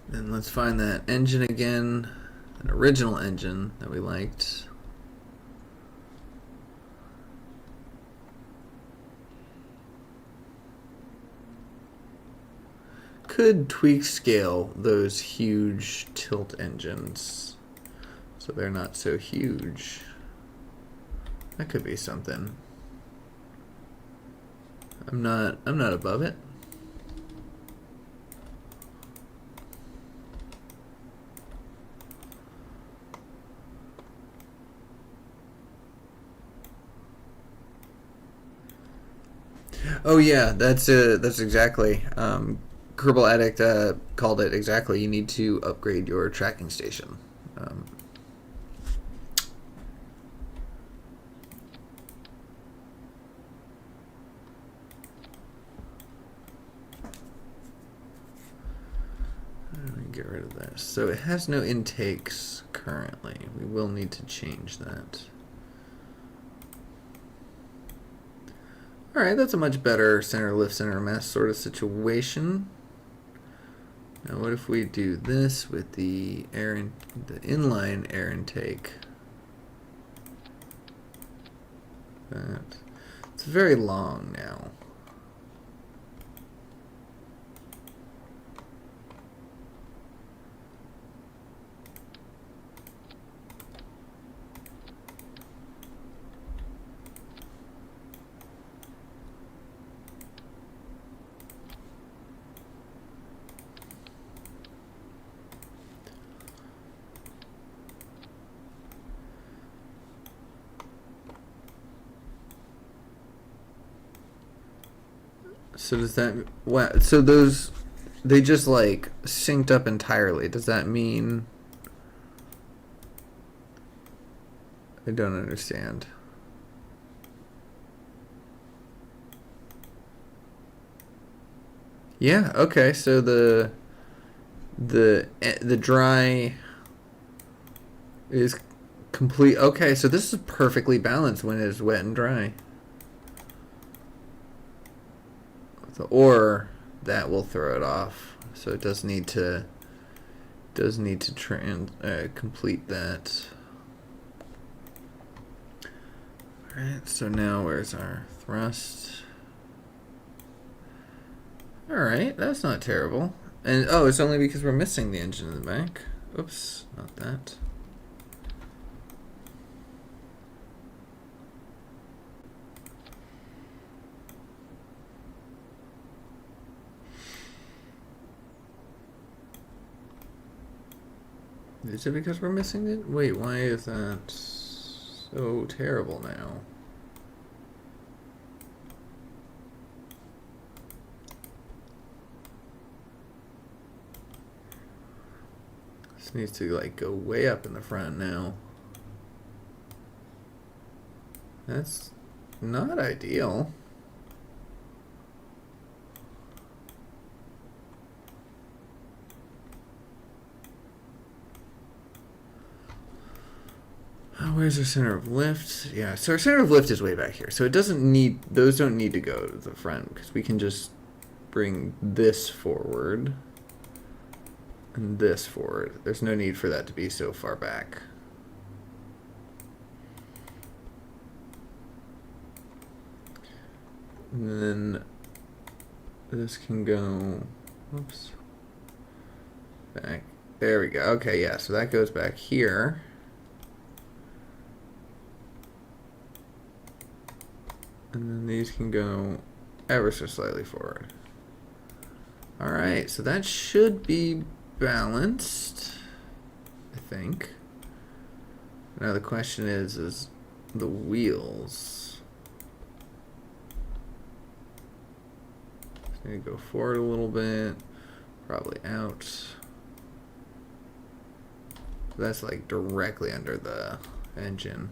Then let's find that engine again. An original engine that we liked. Could tweak scale those huge tilt engines so they're not so huge. That could be something. I'm not above it. Oh yeah, that's exactly. Kerbal Addict called it exactly. You need to upgrade your tracking station. Let me get rid of this. So it has no intakes currently. We will need to change that. Alright, that's a much better center lift, center mass sort of situation. Now what if we do this with the the inline air intake? It's very long now. So does that what? So those they just like synced up entirely. Does that mean? I don't understand. Yeah. Okay. So the dry is complete. Okay. So this is perfectly balanced when it is wet and dry. Or that will throw it off. So it does need to complete that. Alright, so now where's our thrust? Alright, that's not terrible. And oh, it's only because we're missing the engine in the back. Oops, not that. Is it because we're missing it? Wait, why is that so terrible now? This needs to like go way up in the front now. That's not ideal. Where's our center of lift? Yeah, so our center of lift is way back here. So it doesn't need, those don't need to go to the front because we can just bring this forward and this forward. There's no need for that to be so far back. And then this can go, oops, back. There we go. Okay, yeah, so that goes back here. And then these can go ever so slightly forward. All right, so that should be balanced. I think. Now the question is the wheels. Just need to go forward a little bit, probably out. That's like directly under the engine.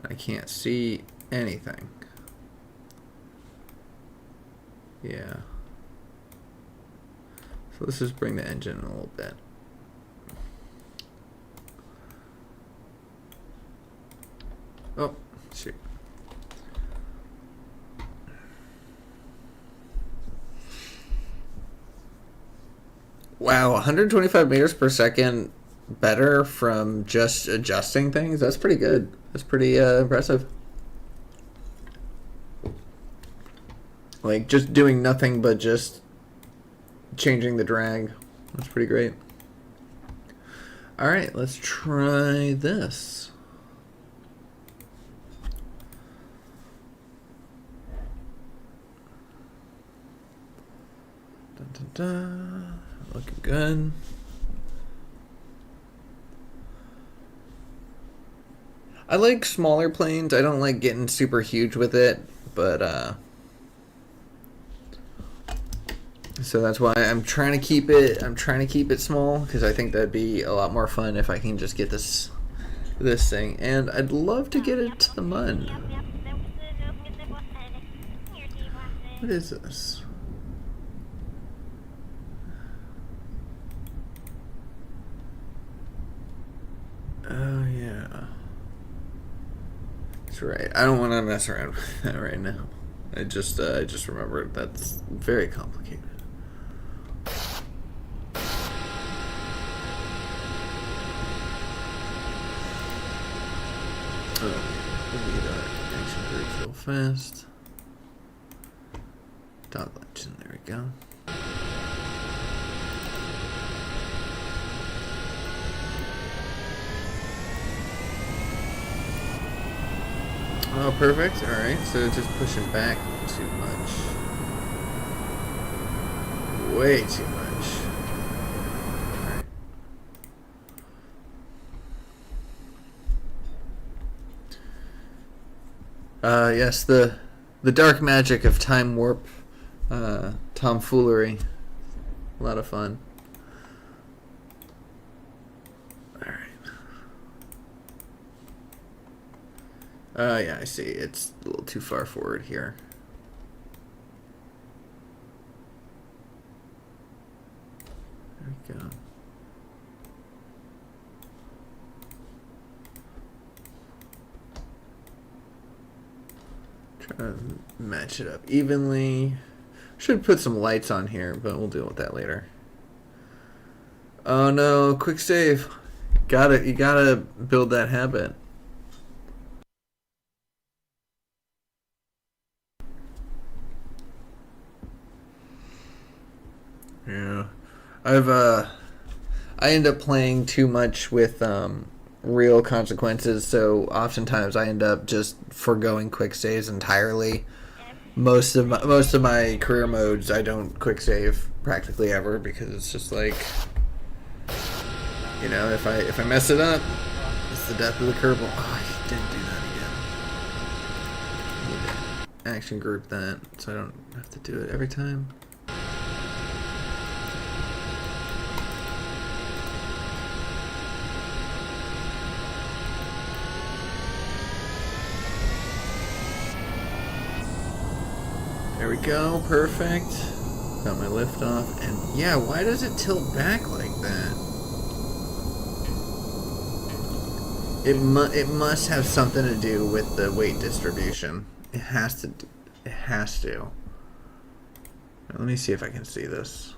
I can't see anything. Yeah. So let's just bring the engine in a little bit. Oh, shoot. Wow, 125 meters per second better from just adjusting things? That's pretty good. That's pretty impressive. Like, just doing nothing but just changing the drag. That's pretty great. Alright, let's try this. Dun, dun, dun. Looking good. I like smaller planes. I don't like getting super huge with it, but so that's why I'm trying to keep it small, because I think that'd be a lot more fun if I can just get this thing. And I'd love to get it to the mud. What is this? Oh yeah. That's right. I don't want to mess around with that right now. I just remembered that's very complicated. Oh, we need our action groups real fast. Dog legend, there we go. Oh, perfect. Alright, so it's just pushing back too much. Way too much. Alright. Yes, the dark magic of time warp tomfoolery. A lot of fun. Yeah, I see. It's a little too far forward here. There we go. Try to match it up evenly. Should put some lights on here, but we'll deal with that later. Oh no, quick save. You gotta build that habit. Yeah, I end up playing too much with real consequences, so oftentimes I end up just foregoing quick saves entirely. Most of my career modes, I don't quick save practically ever, because it's just like, you know, if I mess it up, it's the death of the Kerbal. Oh, I didn't do that again. I need to action group that so I don't have to do it every time. There we go, perfect. Got my lift off, and yeah, why does it tilt back like that? It must have something to do with the weight distribution. It has to. It has to. Let me see if I can see this.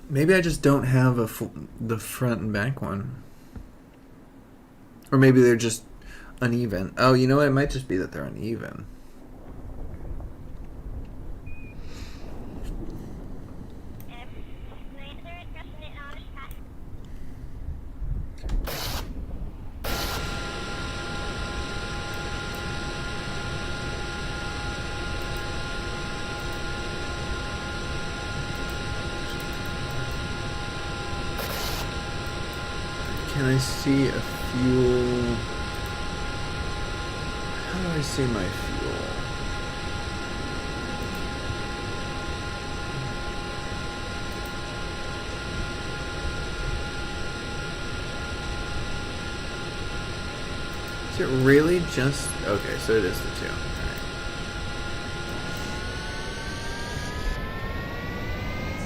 Maybe I just don't have the front and back one, or maybe they're just uneven. Oh, you know what? It might just be that they're uneven. can I see a fuel? How do I see my fuel? Is it really just... Okay, so it is the 2. Alright.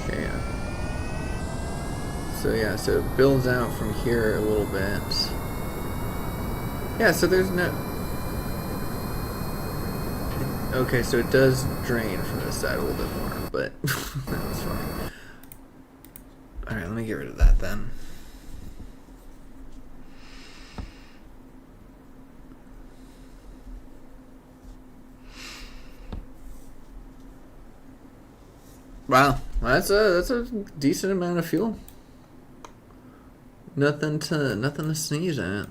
Okay, yeah. So yeah, so it builds out from here a little bit. Yeah, so there's no... Okay, so it does drain from this side a little bit more, but that was funny. Alright, let me get rid of that then. Wow, that's a decent amount of fuel. Nothing to sneeze at.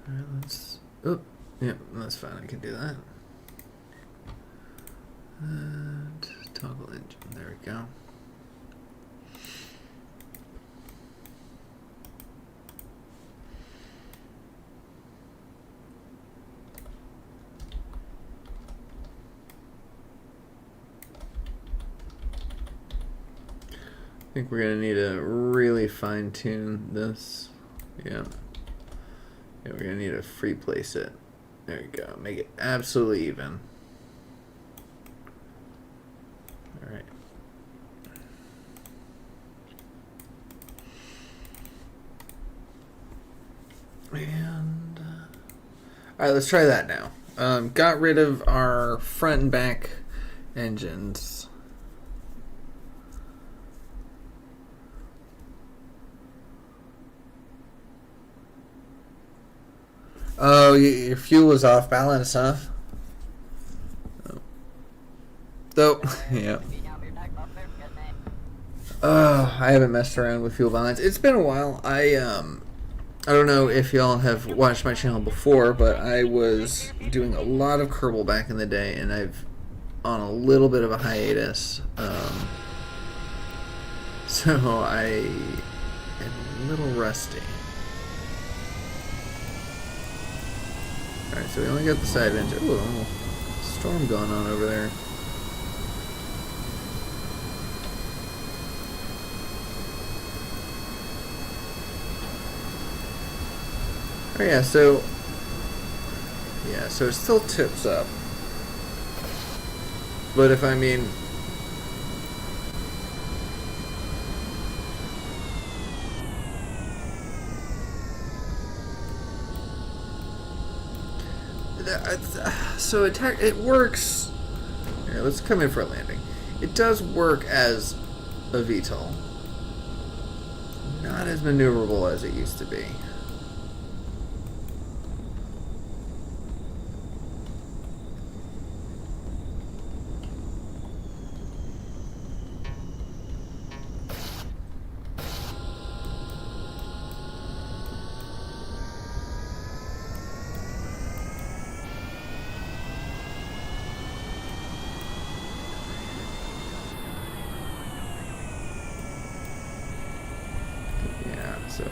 Alright, let's... Oh, yeah, that's fine. I can do that. And toggle engine. There we go. I think we're gonna need to really fine tune this. Yeah. Yeah, we're gonna need to free place it. There you go. Make it absolutely even. Alright. And alright, let's try that now. Got rid of our front and back engines. Oh, your fuel was off balance, huh? Oh, yeah. I haven't messed around with fuel balance. It's been a while. I don't know if y'all have watched my channel before, but I was doing a lot of Kerbal back in the day, and I've on a little bit of a hiatus. So I am a little rusty. Alright, so we only got the side engine. Ooh, a little storm going on over there. Oh yeah, so it still tips up. But if I mean so it works. Here, let's come in for a landing. It does work as a VTOL. Not as maneuverable as it used to be. So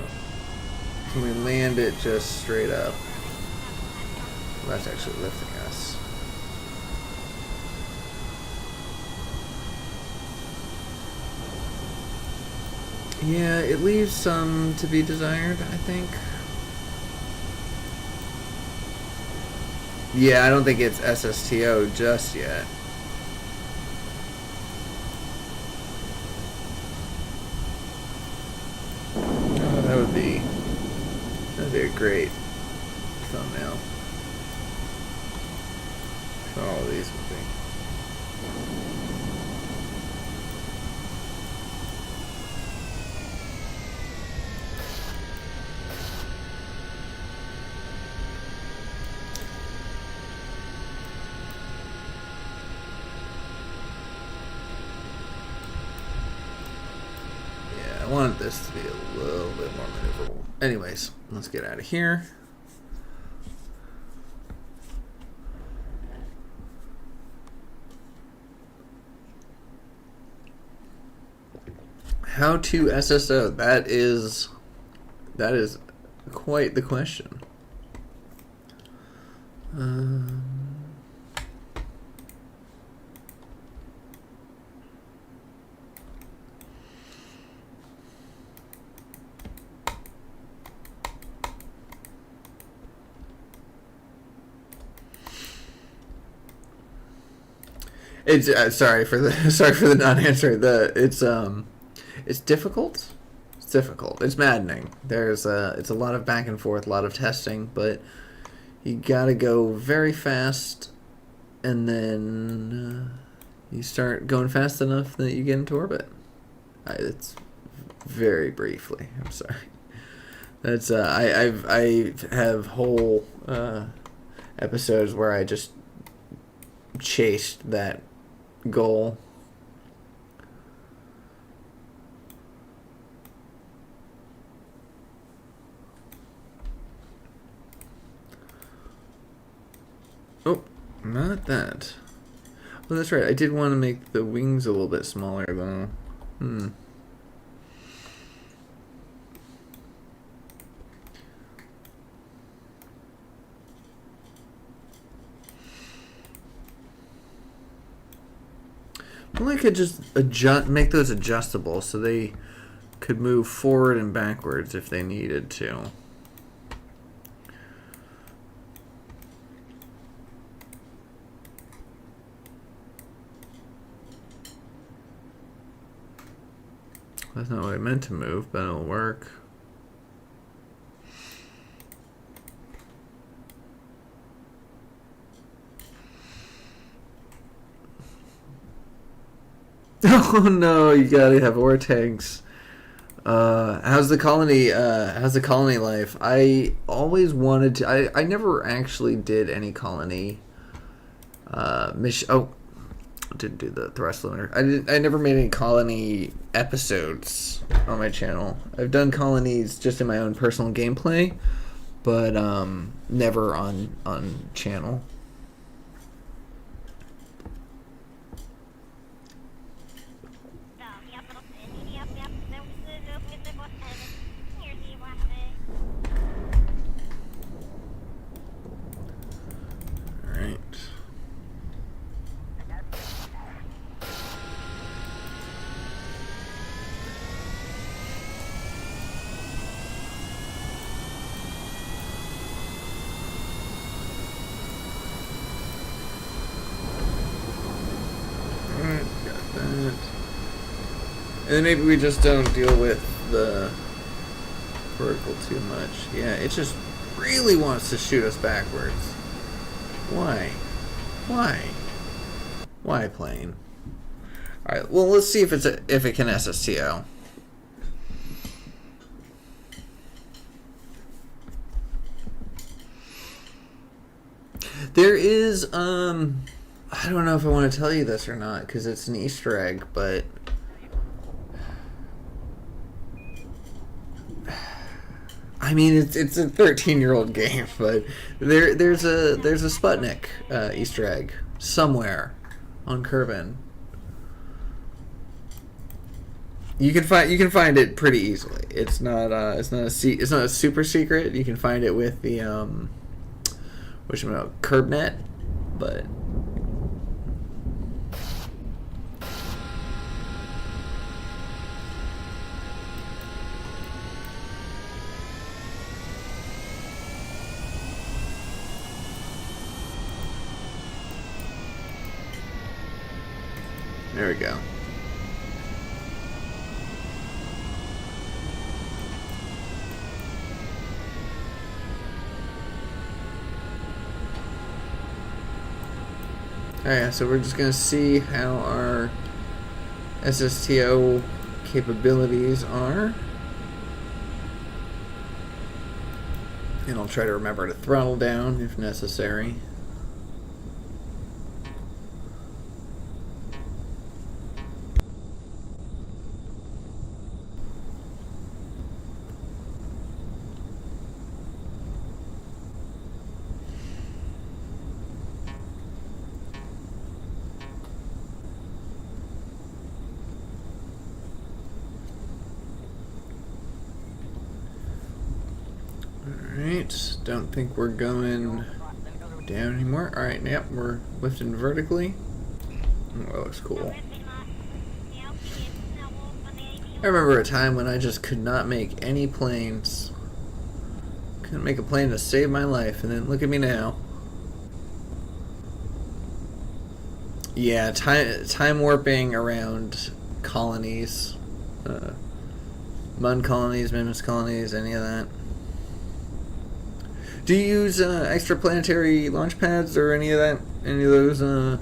can we land it just straight up? Well, that's actually lifting us. Yeah, it leaves some to be desired, I think. Yeah, I don't think it's SSTO just yet. That'd be a great thumbnail. So all of these would be. Yeah, I wanted this to be a little bit more maneuverable. Anyways, let's get out of here. How to SSO? That is quite the question. It's sorry for the non-answer. It's difficult. It's difficult. It's maddening. It's a lot of back and forth, a lot of testing, but you gotta go very fast, and then you start going fast enough that you get into orbit. It's very briefly. I'm sorry. That's I have whole episodes where I just chased that goal. Oh, not that. Well, that's right. I did want to make the wings a little bit smaller, though. Well, I could just make those adjustable so they could move forward and backwards if they needed to. That's not what I meant to move, but it'll work. Oh no, you gotta have ore tanks. How's the colony? How's the colony life? I always wanted to. I never actually did any colony mission. Oh, didn't do the thrust limiter. I never made any colony episodes on my channel. I've done colonies just in my own personal gameplay, but never on channel. And then maybe we just don't deal with the vertical too much. Yeah, it just really wants to shoot us backwards. Why? Why plane? Alright, well, let's see if it can SSTO. There is, I don't know if I want to tell you this or not, because it's an Easter egg, but I mean, it's a 13-year-old game, but there's a Sputnik Easter egg somewhere on Kerbal. You can find it pretty easily. It's not a super secret. You can find it with the KerbNet, but there we go. Alright, so we're just going to see how our SSTO capabilities are. And I'll try to remember to throttle down if necessary. don't think we're going down anymore. Alright, yep, we're lifting vertically. Oh, that looks cool. I remember a time when I just could not make any planes. Couldn't make a plane to save my life, and then look at me now. Yeah, time warping around colonies. Mun colonies, Mimus colonies, any of that. Do you use extraplanetary launch pads or any of that? Any of those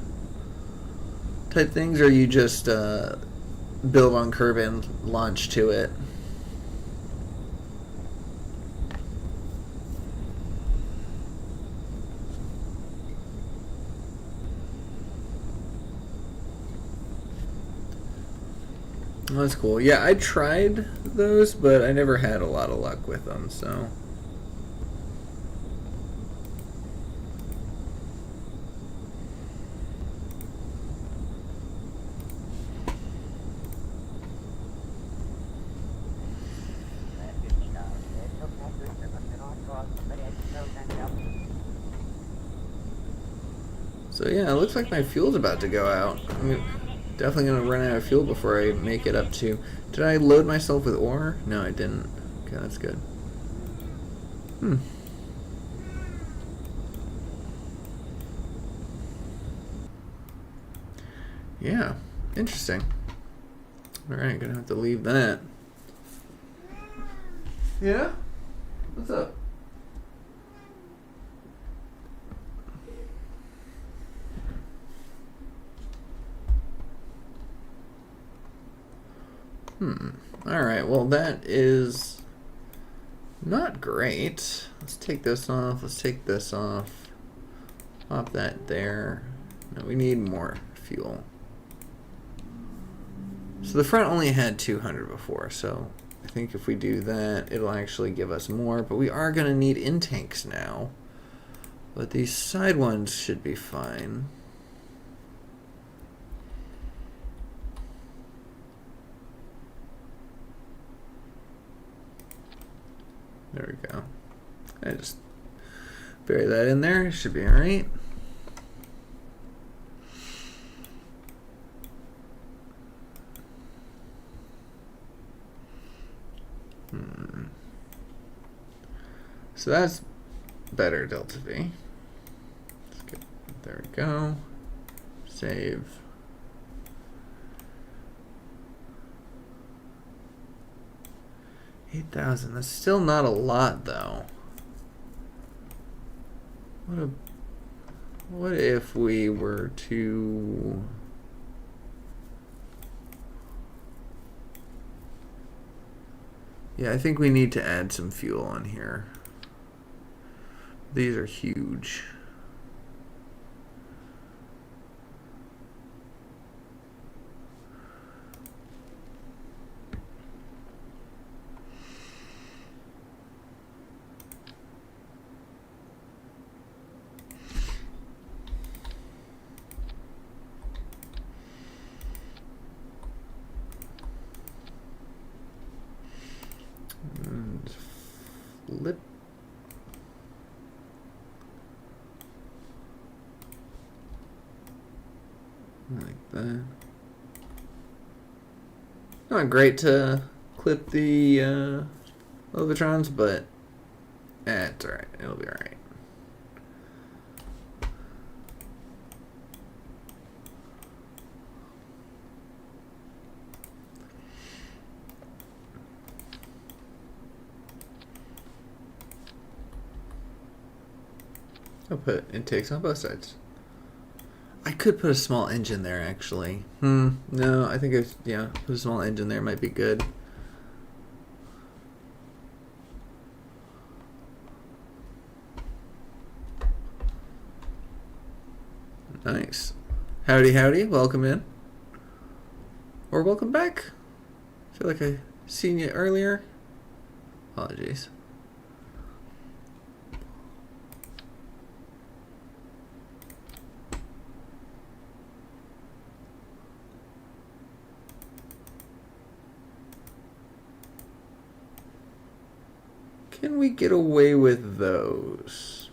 type things? Or you just build on Kerbal and launch to it? Oh, that's cool. Yeah, I tried those, but I never had a lot of luck with them, so. So yeah, it looks like my fuel's about to go out. I'm definitely gonna run out of fuel before I make it up to. Did I load myself with ore? No, I didn't. Okay, that's good. Yeah, interesting. Alright, gonna have to leave that. Yeah? What's up? Alright, well that is not great. Let's take this off, let's take this off. Pop that there. No, we need more fuel. So the front only had 200 before, so I think if we do that, it'll actually give us more, but we are going to need in-tanks now. But these side ones should be fine. There we go. I just bury that in there. Should be alright. So that's better, Delta V. There we go. Save. $8,000. That's still not a lot, though. What if we were to? Yeah, I think we need to add some fuel on here. These are huge. And flip. Like that. Not great to clip the Ovitrons, but it's alright. It'll be alright. I'll put intakes on both sides. I could put a small engine there, actually. No, I think yeah, put a small engine there might be good. Nice. Howdy, howdy. Welcome in. Or welcome back. I feel like I seen you earlier. Apologies. Can we get away with those?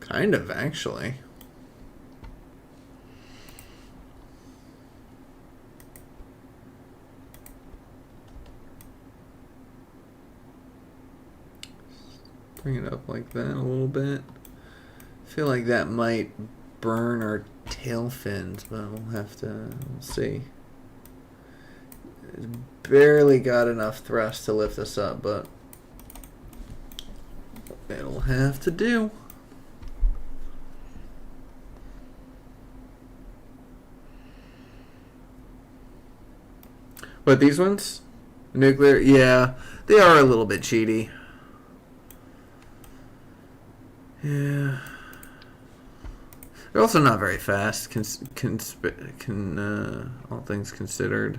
Kind of, actually. Bring it up like that a little bit. I feel like that might burn our tail fins, but we'll see. It's barely got enough thrust to lift us up, but it'll have to do. But these ones? Nuclear? Yeah, they are a little bit cheaty. Yeah. They're also not very fast, all things considered.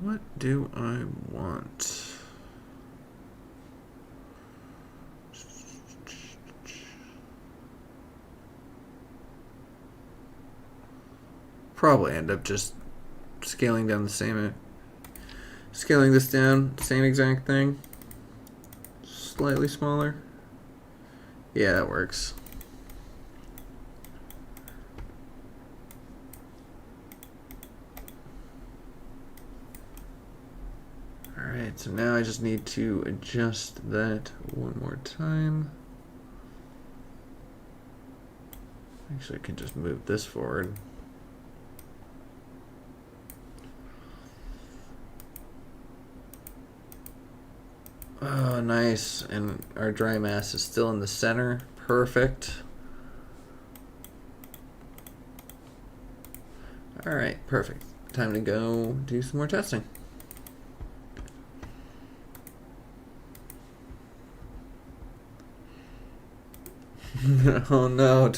What do I want? Probably end up just scaling down scaling this down, same exact thing. Slightly smaller. Yeah, that works. Alright, so now I just need to adjust that one more time. Actually, I can just move this forward. Oh, nice. And our dry mass is still in the center. Perfect. Alright, perfect. Time to go do some more testing. Oh no.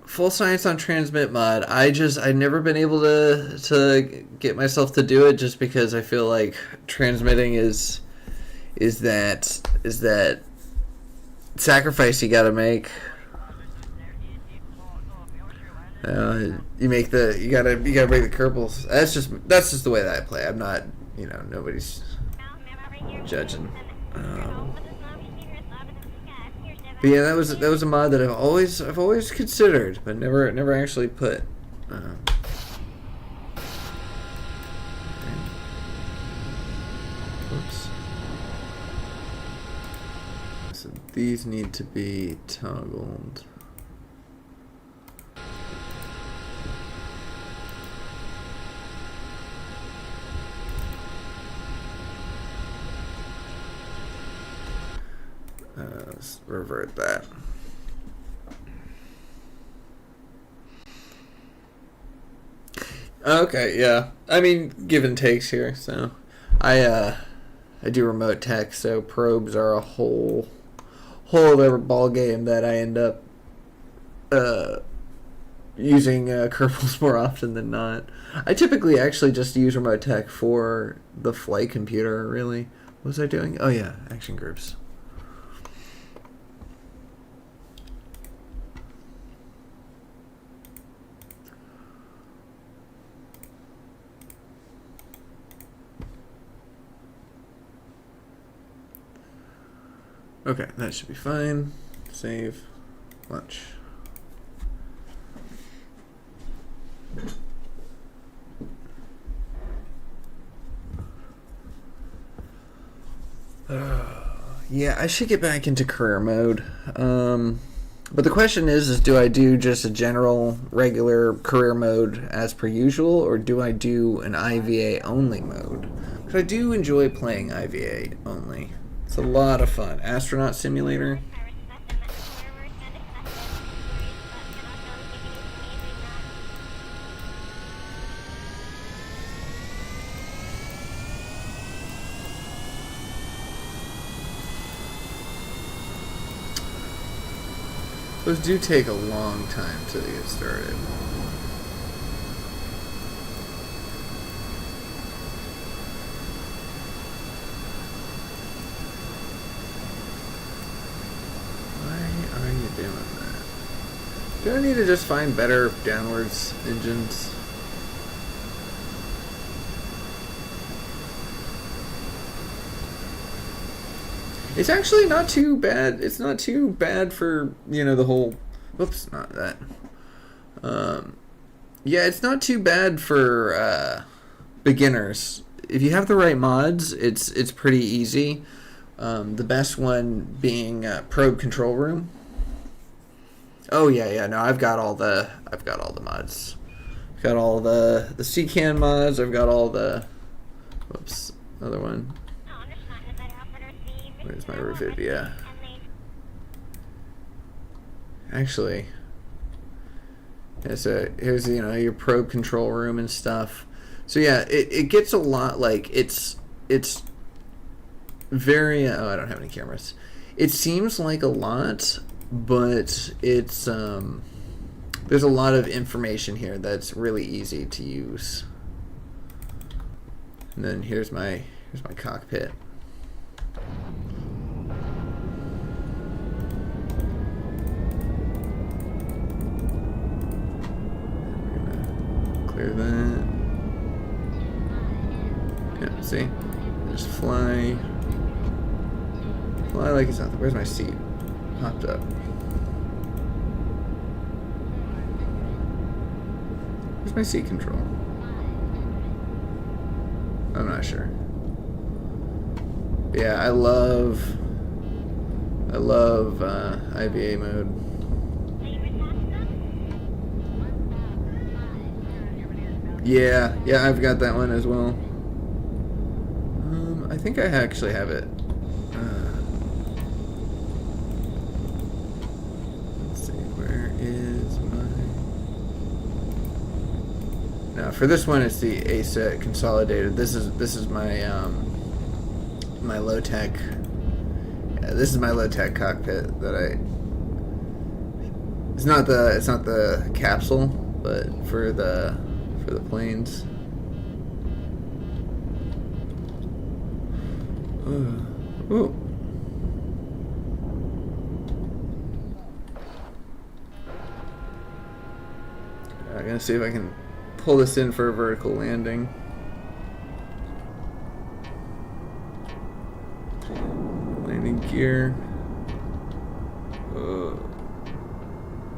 Full science on transmit mod. I've never been able to get myself to do it just because I feel like transmitting is that sacrifice you gotta make. You gotta break the Kerbals. That's just the way that I play. I'm not, nobody's judging. But yeah, that was a mod that I've always considered, but never actually put. Oops. So these need to be toggled. Let's revert that. Okay, yeah. I mean, give and takes here. So, I do remote tech, so probes are a whole other ball game that I end up using Kerbals more often than not. I typically actually just use remote tech for the flight computer. Really, what was I doing? Oh yeah, action groups. Okay, that should be fine. Save. Launch. Yeah, I should get back into career mode. But the question is do I do just a general, regular career mode as per usual, or do I do an IVA only mode? Because I do enjoy playing IVA only. It's a lot of fun. Astronaut Simulator. Those do take a long time to get started. Why are you doing that? Do I need to just find better downwards engines? It's actually not too bad. It's not too bad for, you know, the whole... Whoops, not that. Yeah, it's not too bad for beginners. If you have the right mods, it's pretty easy. The best one being Probe Control Room. Oh yeah, no, I've got all the mods. I've got all the CCAN mods. I've got all the... Whoops, another one. Where's my roof? Yeah. Actually, yeah, so here's, you know, your probe control room and stuff. So yeah, it gets a lot, like, it's very, oh, I don't have any cameras. It seems like a lot, but it's, there's a lot of information here that's really easy to use. And then here's my cockpit. Clear that. Yeah, see? Just fly like it's nothing. Where's my seat? Popped up. Where's my seat control? I'm not sure. But yeah, I love IVA mode. Yeah, I've got that one as well. I think I actually have it. Let's see, where is my... Now, for this one, it's the ASET consolidated. This is my my low tech. Yeah, this is my low tech cockpit that I. It's not the capsule, but for the planes. Ooh. I'm gonna see if I can pull this in for a vertical landing. Landing gear.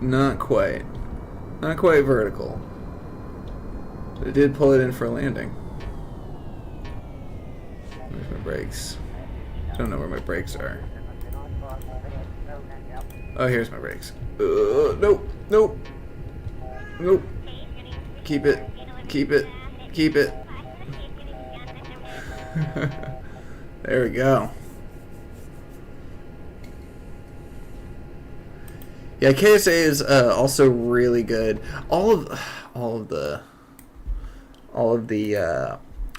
Not quite. Not quite vertical. But it did pull it in for a landing. Where's my brakes? I don't know where my brakes are. Oh, here's my brakes. Nope. Keep it. There we go. Yeah, KSA is also really good. All of the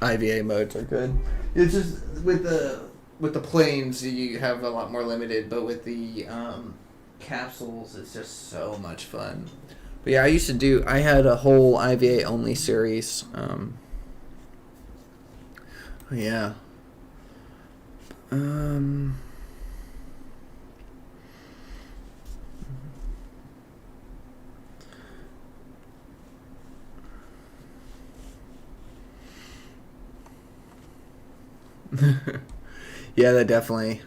IVA modes are good. It's just with the planes you have a lot more limited, but with the capsules it's just so much fun. But yeah, I had a whole IVA only series. Yeah. Yeah, that definitely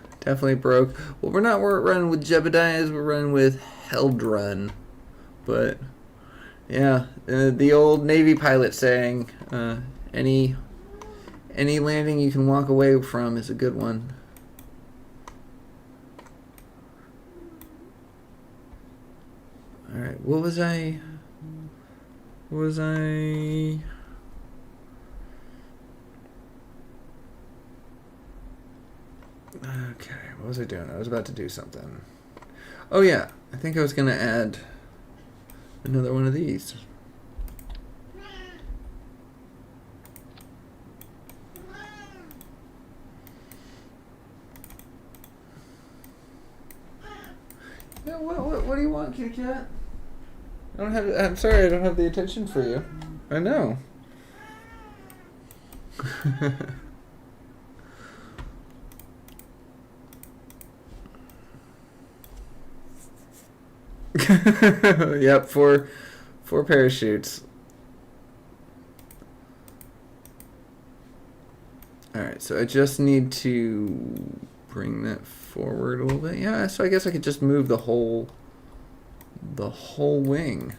broke. Well, we're running with Jebediahs, we're running with Heldrun. But yeah, the old Navy pilot saying, any landing you can walk away from is a good one. All right, what was I? Okay, what was I doing? I was about to do something. Oh yeah, I think I was gonna add another one of these. Yeah, what do you want, Kit Kat? I don't have. I'm sorry, I don't have the attention for you. I know. Yep, four parachutes. Alright, so I just need to bring that forward a little bit. Yeah, so I guess I could just move the whole wing.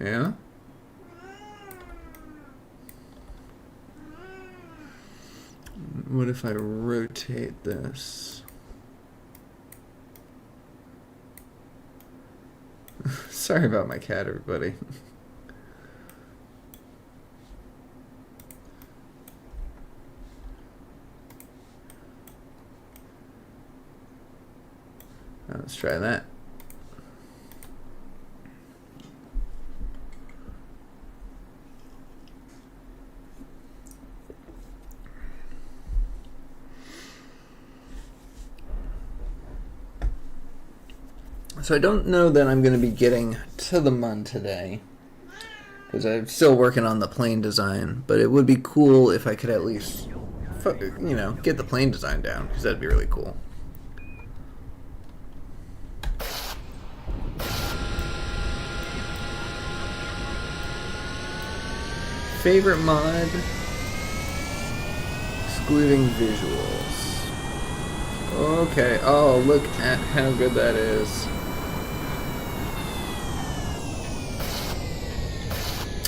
Yeah. What if I rotate this? Sorry about my cat, everybody. Let's try that. So I don't know that I'm going to be getting to the MUN today, because I'm still working on the plane design, but it would be cool if I could at least, you know, get the plane design down, because that'd be really cool. Favorite mod? Excluding visuals. Okay, oh, look at how good that is.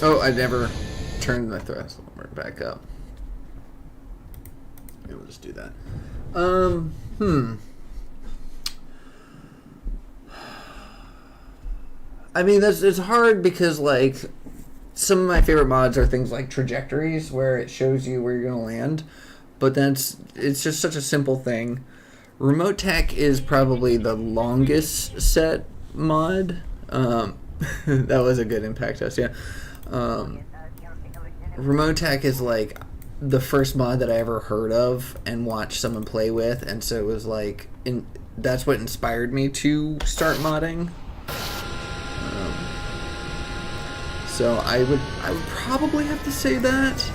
Oh, I never turned my thrust back up. Maybe we'll just do that. I mean, it's hard because, like, some of my favorite mods are things like trajectories, where it shows you where you're going to land. But it's just such a simple thing. Remote tech is probably the longest set mod. That was a good impact test, yeah. Remote tech is like the first mod that I ever heard of and watched someone play with, and so it was like, that's what inspired me to start modding. So I would probably have to say that,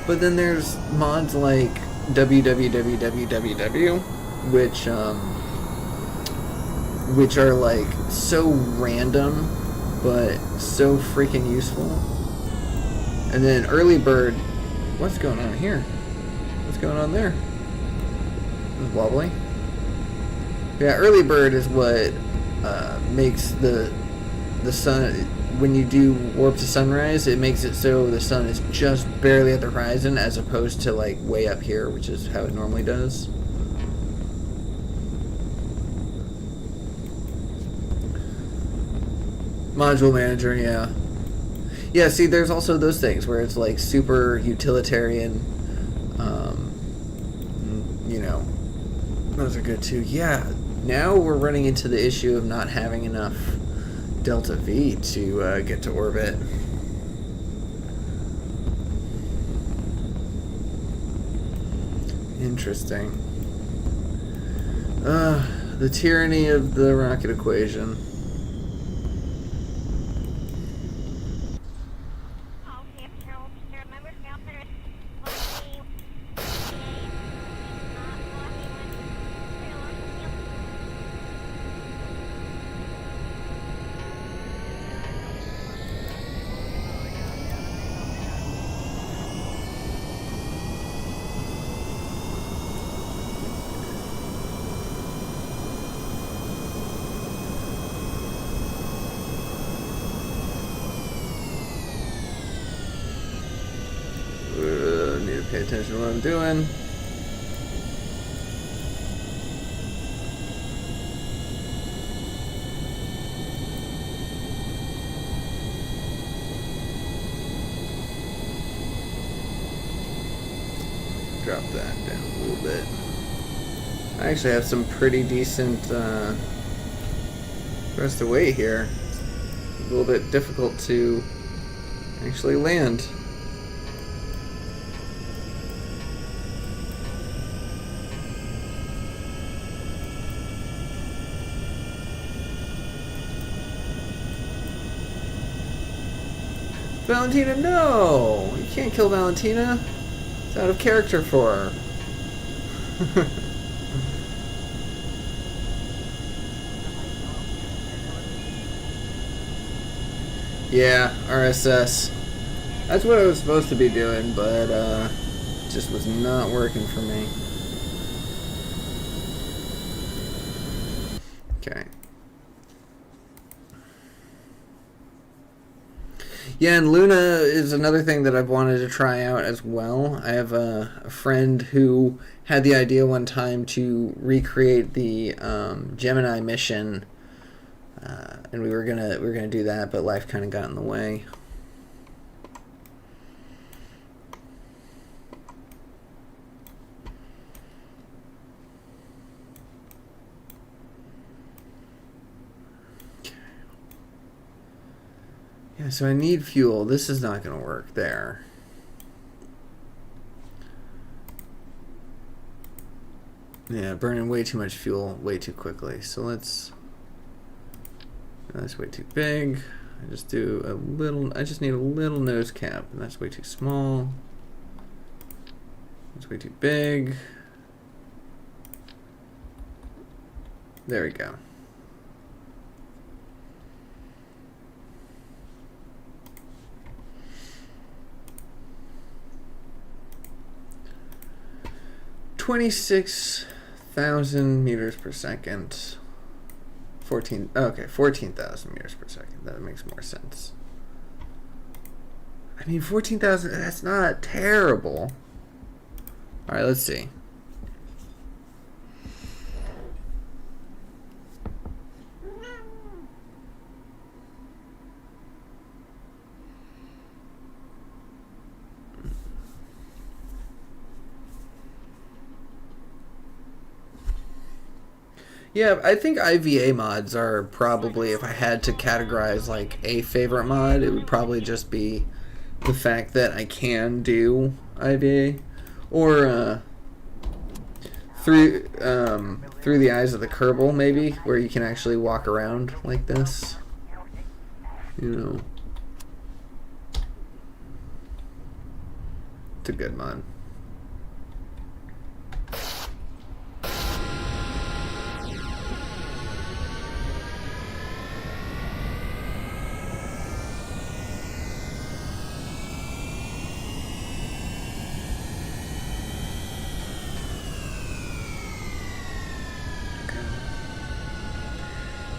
but then there's mods like www, which are like so random but so freaking useful. And then early bird, what's going on here? What's going on there? It's wobbly. Yeah, early bird is what makes the sun, when you do warp to sunrise, it makes it so the sun is just barely at the horizon, as opposed to like way up here, which is how it normally does. Module manager, yeah. Yeah, see, there's also those things where it's like super utilitarian. You know, those are good too. Yeah, now we're running into the issue of not having enough Delta V to get to orbit. Interesting. The tyranny of the rocket equation. Need to pay attention to what I'm doing. I actually have some pretty decent rest of weight here. It's a little bit difficult to actually land. Valentina, no! You can't kill Valentina. It's out of character for her. Yeah, RSS. That's what I was supposed to be doing, but it just was not working for me. Okay. Yeah, and Luna is another thing that I've wanted to try out as well. I have a friend who had the idea one time to recreate the Gemini mission, and we were gonna do that, but life kind of got in the way. Yeah, so I need fuel. This is not going to work there. Yeah, burning way too much fuel way too quickly. So let's... That's way too big. I just do a little... I just need a little nose cap, and that's way too small. That's way too big. There we go. $26,000 meters per second. 14,000 meters per second. That makes more sense. I mean, 14,000, that's not terrible. All right, let's see. Yeah, I think IVA mods are probably, if I had to categorize like a favorite mod, it would probably just be the fact that I can do IVA, or through the eyes of the Kerbal, maybe, where you can actually walk around like this. You know, it's a good mod.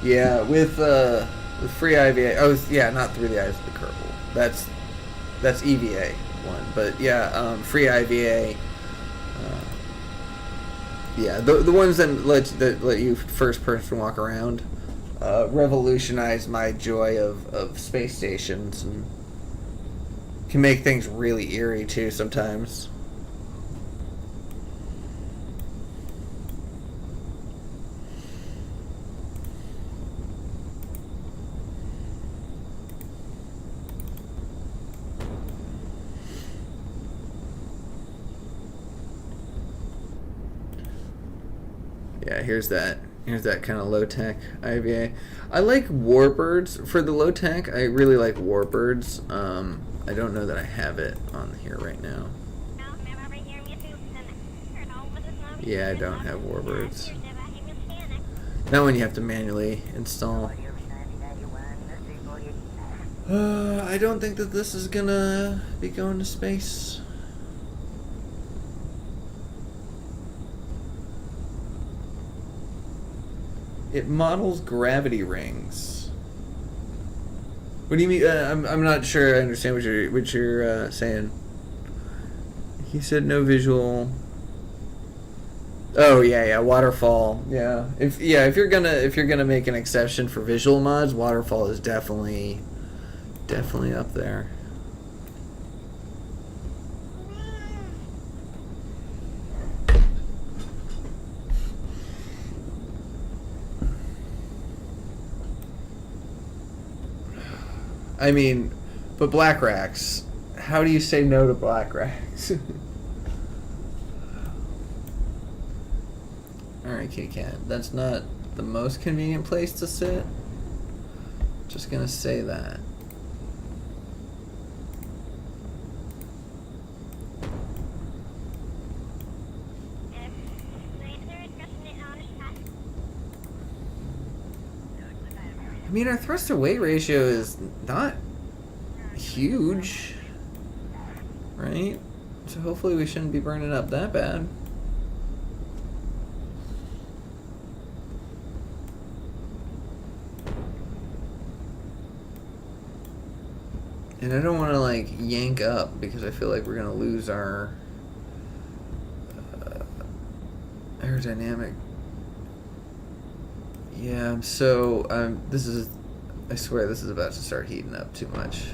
Yeah, with free IVA. Oh, yeah, not through the eyes of the Kerbal. That's EVA one, but yeah, free IVA. Yeah, the ones that let you first person walk around revolutionized my joy of space stations, and can make things really eerie too sometimes. Yeah, here's that kind of low-tech IVA. I like warbirds for the low-tech. I really like warbirds. I don't know that I have it on here right now. Yeah, I don't have warbirds. That one you have to manually install. I don't think that this is gonna be going to space. It models gravity rings. What do you mean? I'm not sure I understand what you're saying. He said no visual. Oh yeah, waterfall. Yeah, if you're gonna make an exception for visual mods, waterfall is definitely up there. I mean, but black racks. How do you say no to black racks? Alright, kitty cat. That's not the most convenient place to sit. Just gonna say that. I mean, our thrust to weight ratio is not huge, right? So hopefully we shouldn't be burning up that bad. And I don't want to like yank up because I feel like we're gonna lose our aerodynamic. Yeah, so this is, I swear this is about to start heating up too much.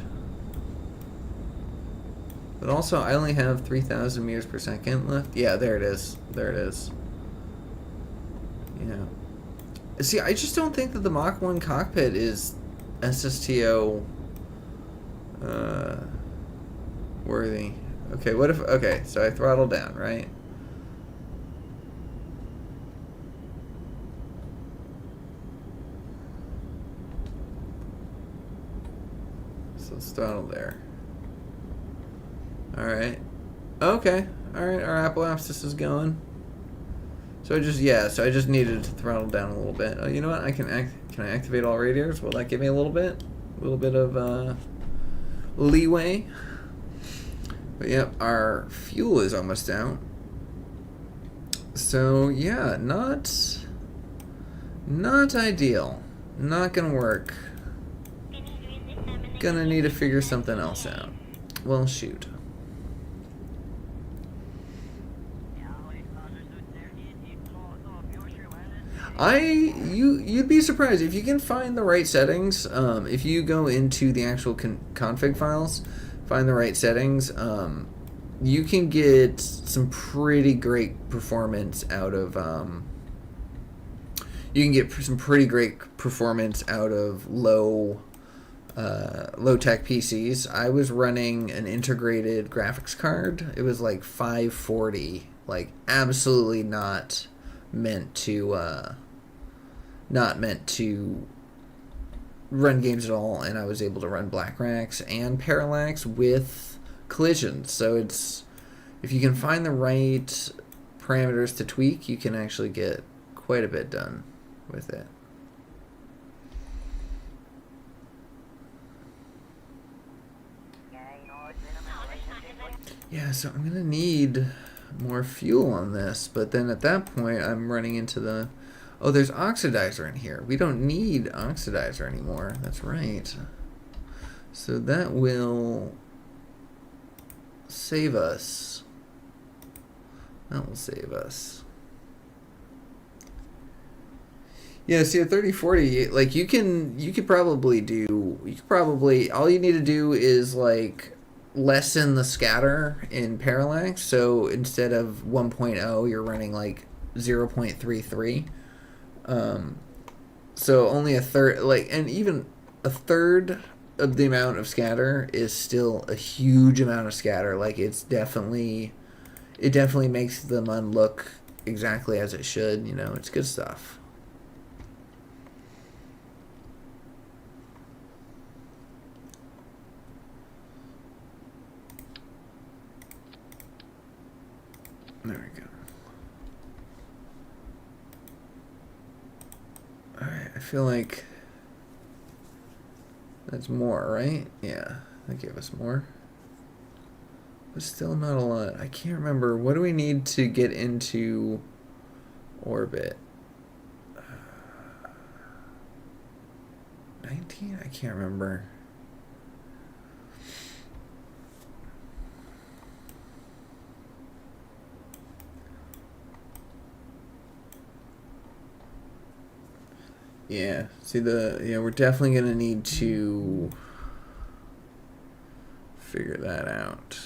But also, I only have 3,000 meters per second left. Yeah, there it is. There it is. Yeah. See, I just don't think that the Mach 1 cockpit is SSTO worthy. Okay, what if, okay, so I throttle down, right? So let's throttle there. Alright. Okay. Alright, our apoapsis is going. So I just, yeah, so I just needed to throttle down a little bit. Oh, you know what? Can I activate all radiators? Will that give me a little bit? A little bit of leeway. But yep, our fuel is almost out. So yeah, not ideal. Not gonna work. Gonna need to figure something else out. Well, shoot. You'd be surprised if you can find the right settings. If you go into the actual config files, find the right settings, you can get some pretty great performance out of low tech PCs. I was running an integrated graphics card. It was like 540, like absolutely not meant to run games at all, and I was able to run black racks and parallax with collisions. So it's, if you can find the right parameters to tweak, you can actually get quite a bit done with it. Yeah, so I'm gonna need more fuel on this, but then at that point I'm running into the, oh, there's oxidizer in here. We don't need oxidizer anymore. That's right. So that will save us. That will save us. Yeah, see at 3040, like you could probably, all you need to do is like lessen the scatter in parallax. So instead of 1.0, you're running like 0.33. So only a third, like, and even a third of the amount of scatter is still a huge amount of scatter. Like it definitely makes the MUN look exactly as it should. You know, it's good stuff. There we go. Alright, I feel like that's more, right? Yeah, that gave us more. But still not a lot. I can't remember. What do we need to get into orbit? 19? I can't remember. Yeah, see we're definitely gonna need to figure that out.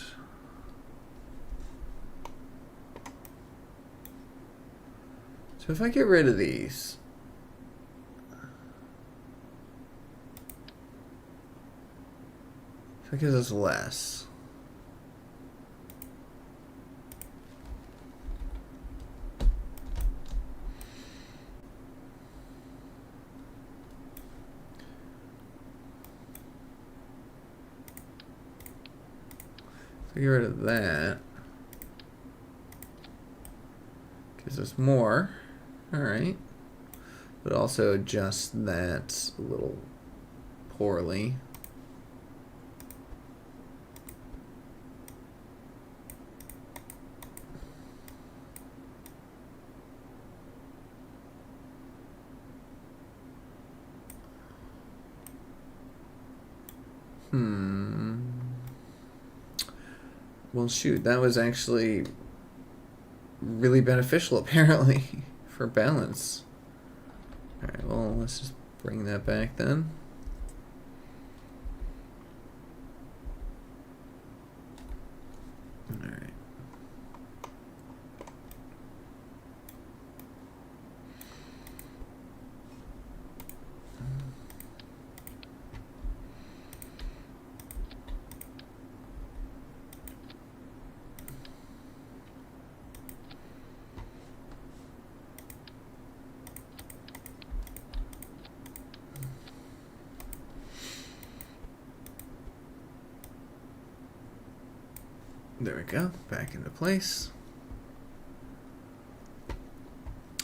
So if I get rid of these, So it gives us less. So get rid of that. Gives us more. Alright. But also adjust that a little poorly. Well, shoot, that was actually really beneficial, apparently, for balance. Alright, well, let's just bring that back then. Alright. There we go, back into place.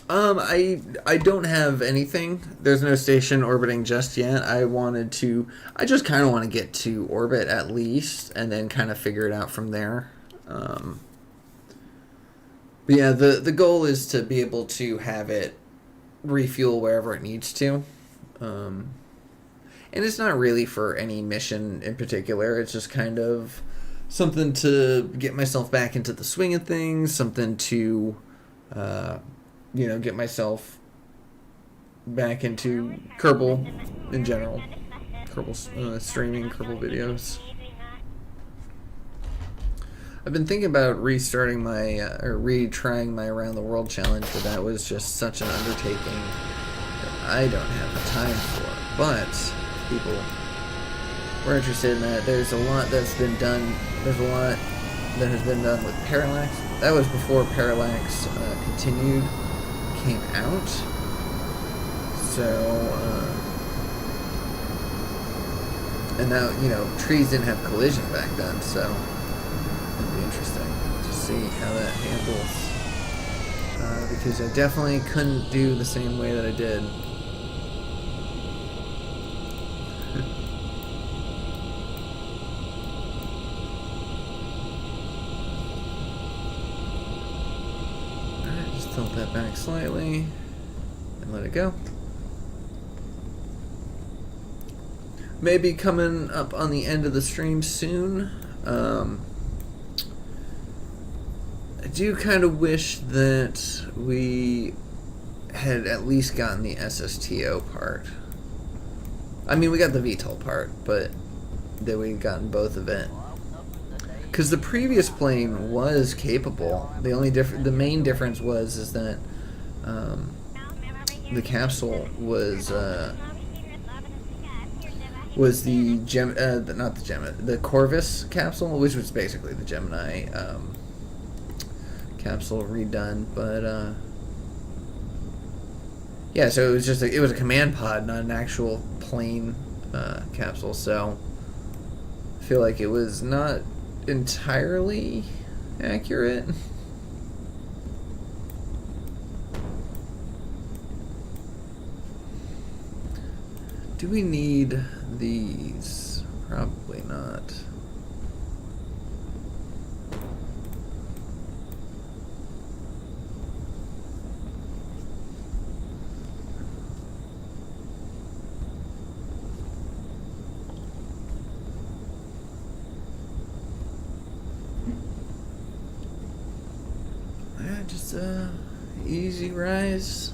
I don't have anything. There's no station orbiting just yet. I just kind of want to get to orbit at least, and then kind of figure it out from there. But yeah, the goal is to be able to have it refuel wherever it needs to. And it's not really for any mission in particular. It's just kind of something to get myself back into the swing of things, something to, get myself back into Kerbal in general. Kerbal streaming, Kerbal videos. I've been thinking about restarting my, or retrying my Around the World challenge, but that was just such an undertaking that I don't have the time for. But people were interested in that. There's a lot that's been done. There's a lot that has been done with Parallax. That was before Parallax Continued came out. So, and now, trees didn't have collision back then, so it'd be interesting to see how that handles. Because I definitely couldn't do the same way that I did. Tilt that back slightly and let it go. Maybe coming up on the end of the stream soon. I do kind of wish that we had at least gotten the SSTO part. I mean, we got the VTOL part, but that we'd gotten both of it. Because the previous plane was capable. The main difference was that the capsule was the the Corvus capsule, which was basically the Gemini capsule redone. But yeah, so it was a command pod, not an actual plane capsule. So I feel like it was not entirely accurate. Do we need these? Probably not. Just easy rise.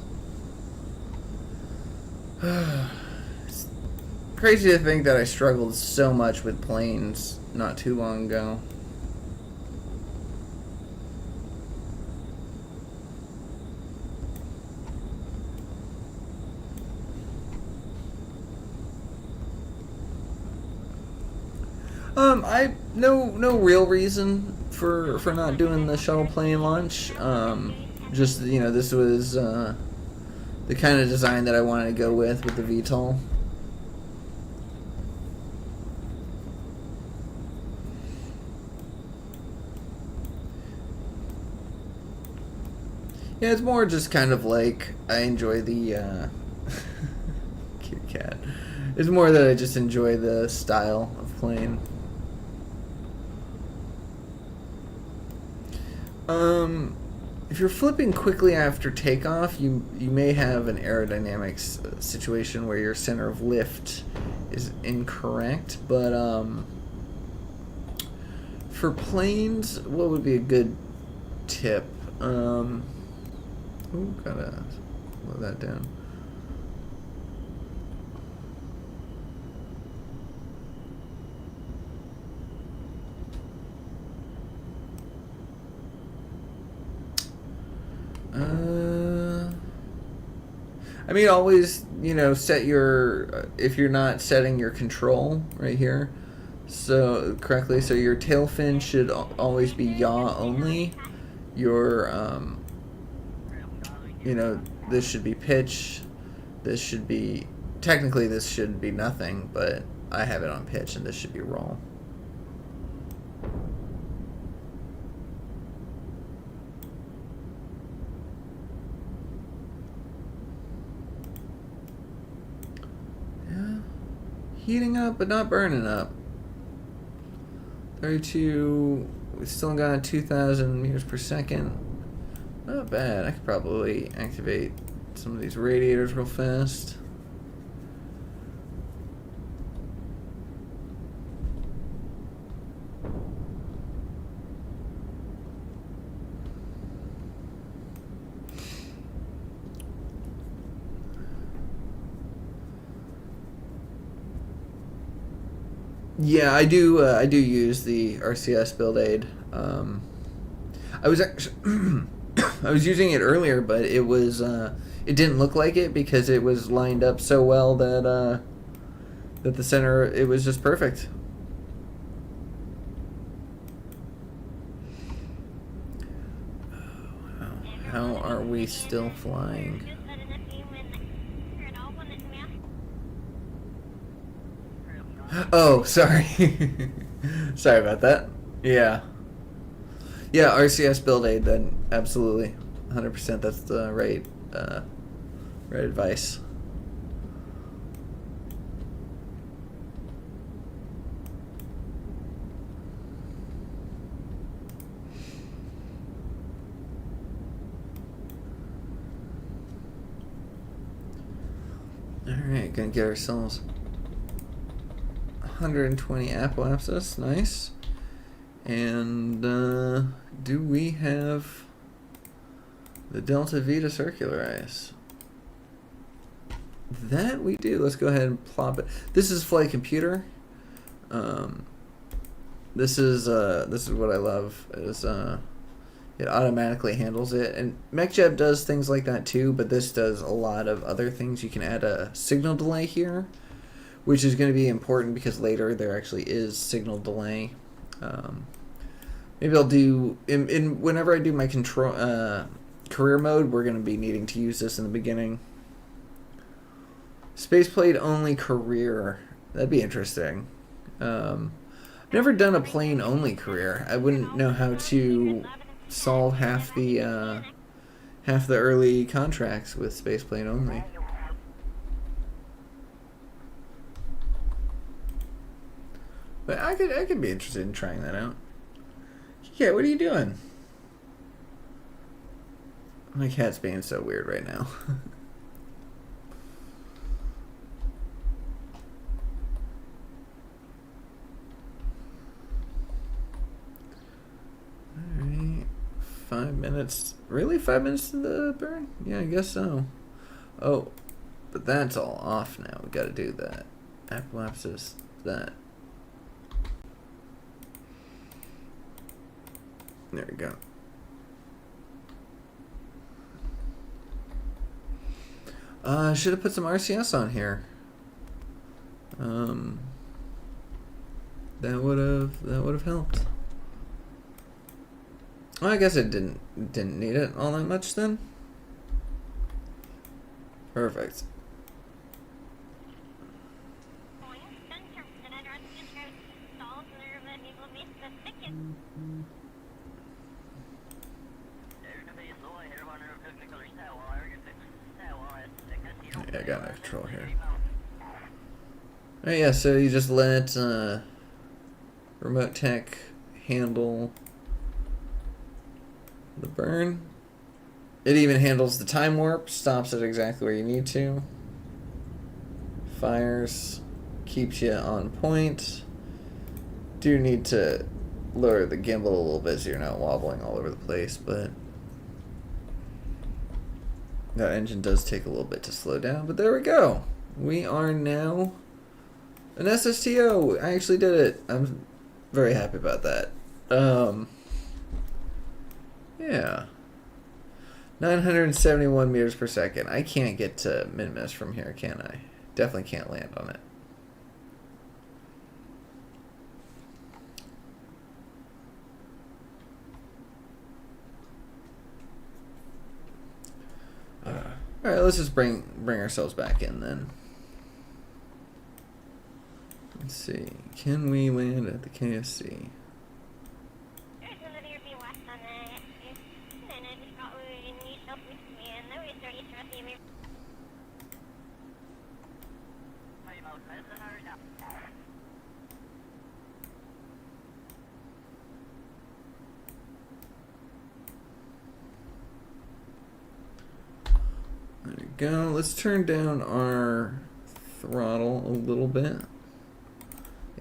It's crazy to think that I struggled so much with planes not too long ago. No real reason for not doing the shuttle plane launch. Just this was the kind of design that I wanted to go with the VTOL. Yeah, it's more just kind of like I enjoy the cute cat. It's more that I just enjoy the style of plane. If you're flipping quickly after takeoff, you may have an aerodynamics situation where your center of lift is incorrect. But for planes, what would be a good tip? Ooh, gotta slow that down. I mean, always, set your, if you're not setting your control right here, so correctly, so your tail fin should always be yaw only. Your, this should be pitch. This should be, technically this should be nothing, but I have it on pitch and this should be roll. Heating up, but not burning up. 32, we still got 2,000 meters per second. Not bad. I could probably activate some of these radiators real fast. Yeah, I do. I do use the RCS build aid. I was actually I was using it earlier, but it was it didn't look like it because it was lined up so well that that the center, it was just perfect. How are we still flying? Oh, sorry. Sorry about that. Yeah. Yeah, RCS build aid then, absolutely. 100%, that's the right right advice. Alright, gonna get ourselves 120 apoapsis, nice. And do we have the Delta V to circularize? That we do. Let's go ahead and plop it. This is Flight Computer. This is what I love is it automatically handles it, and MechJeb does things like that too, but this does a lot of other things. You can add a signal delay here, which is going to be important because later there actually is signal delay. Maybe I'll do in whenever I do my control career mode, we're going to be needing to use this in the beginning. Spaceplane only career, that'd be interesting. Never done a plane only career. I wouldn't know how to solve half the early contracts with spaceplane only. But I could be interested in trying that out. Yeah, what are you doing? My cat's being so weird right now. Alright. 5 minutes. Really? 5 minutes to the burn? Yeah, I guess so. Oh, but that's all off now. We gotta do that. Apoapsis, that. There we go. I should have put some RCS on here. That would have helped. Well, I guess it didn't need it all that much then. Perfect. Yeah, I got no control here. Alright, yeah, so you just let remote tech handle the burn. It even handles the time warp, stops it exactly where you need to. Fires, keeps you on point. Do need to lower the gimbal a little bit so you're not wobbling all over the place, but that engine does take a little bit to slow down, but there we go. We are now an SSTO. I actually did it. I'm very happy about that. Yeah. 971 meters per second. I can't get to min-miss from here, can I? Definitely can't land on it. Alright, let's just bring ourselves back in then. Let's see. Can we land at the KSC? There we go. Let's turn down our throttle a little bit.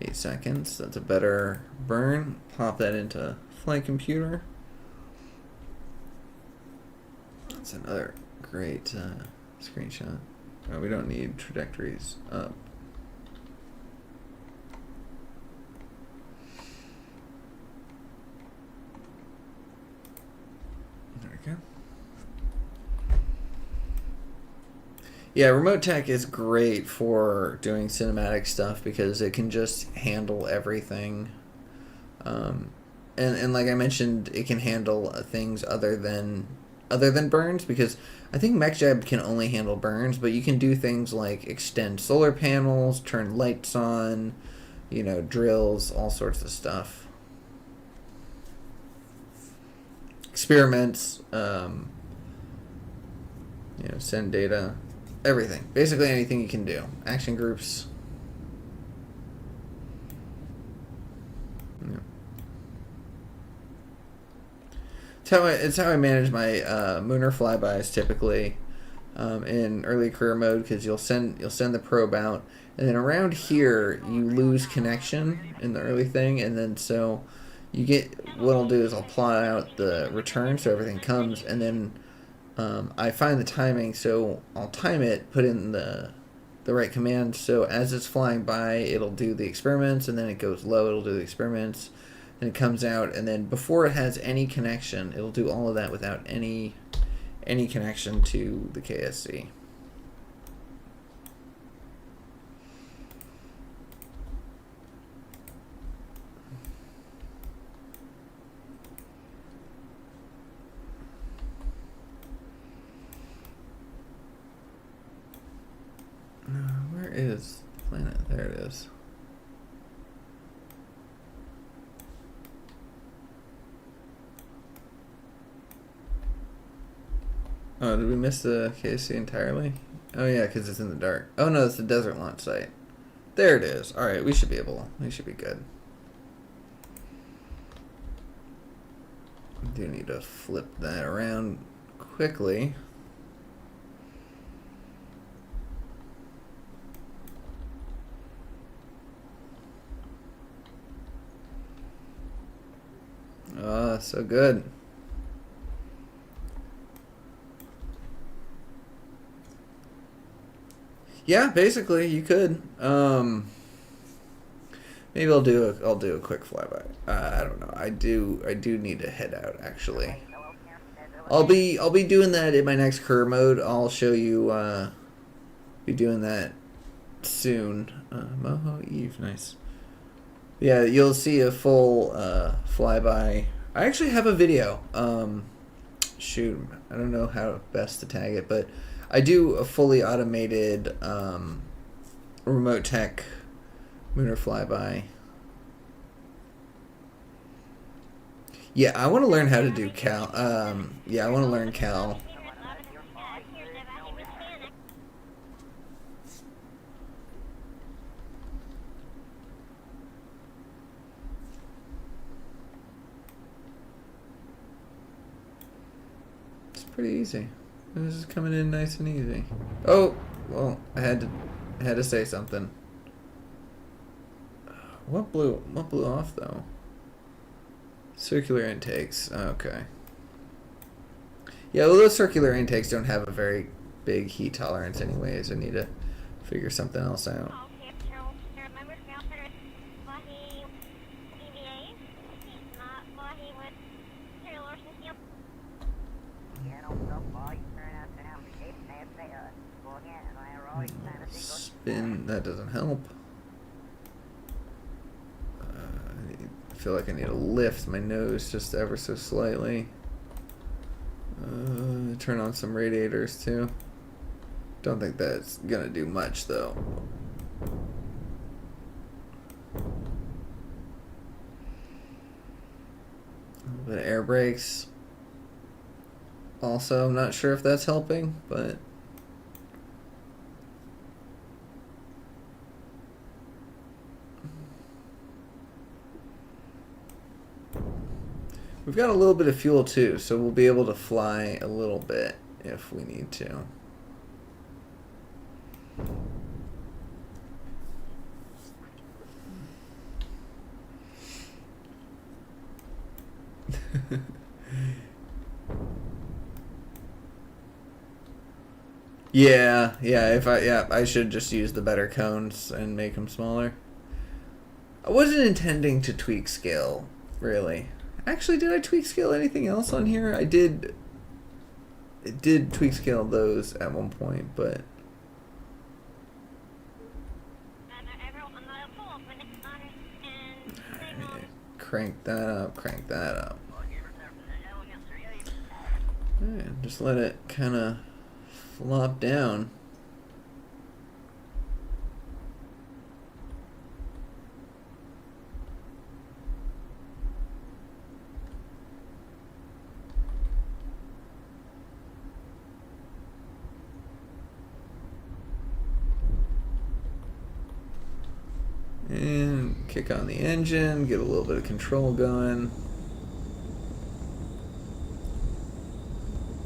8 seconds. That's a better burn. Pop that into flight computer. That's another great screenshot. Oh, we don't need trajectories up. There we go. Yeah, remote tech is great for doing cinematic stuff because it can just handle everything. And like I mentioned, it can handle things other than burns, because I think MechJab can only handle burns, but you can do things like extend solar panels, turn lights on, you know, drills, all sorts of stuff. Experiments, you know, send data. Everything. Basically anything you can do. Action groups. Yeah. It's how I manage my Mooner flybys typically in early career mode, because you'll send the probe out, and then around here you lose connection in the early thing, and then so you get, what I'll do is I'll plot out the return so everything comes, and then I find the timing, so I'll time it, put in the right command, so as it's flying by, it'll do the experiments, and then it goes low, it'll do the experiments, and it comes out, and then before it has any connection, it'll do all of that without any connection to the KSC. Where is the planet? There it is. Oh, did we miss the KSC entirely? Oh yeah, because it's in the dark. Oh no, it's the desert launch site. There it is. Alright, we should be good. We do need to flip that around quickly. Oh, so good. Yeah, basically you could. Maybe I'll do a quick flyby. I don't know. I do need to head out actually. I'll be doing that in my next career mode. I'll show you. Be doing that soon. Moho Eve, nice. Yeah, you'll see a full flyby. I actually have a video. Shoot, I don't know how best to tag it, but I do a fully automated remote tech lunar flyby. Yeah, I want to learn how to do Cal. Yeah, I want to learn Cal. It's pretty easy. This is coming in nice and easy. Oh, well, I had to say something. What blew off though? Circular intakes. Okay. Yeah, well, those circular intakes don't have a very big heat tolerance anyways. I need to figure something else out. Spin, that doesn't help. I feel like I need to lift my nose just ever so slightly. Turn on some radiators too. Don't think that's gonna do much though. A little bit of air brakes. Also, I'm not sure if that's helping, but we've got a little bit of fuel too, so we'll be able to fly a little bit if we need to. Yeah, I should just use the better cones and make them smaller. I wasn't intending to tweak scale, really. Actually, did I tweak scale anything else on here? I did. It did tweak scale those at one point, but crank that up, crank that up. Alright, just let it kind of flop down. And kick on the engine, get a little bit of control going.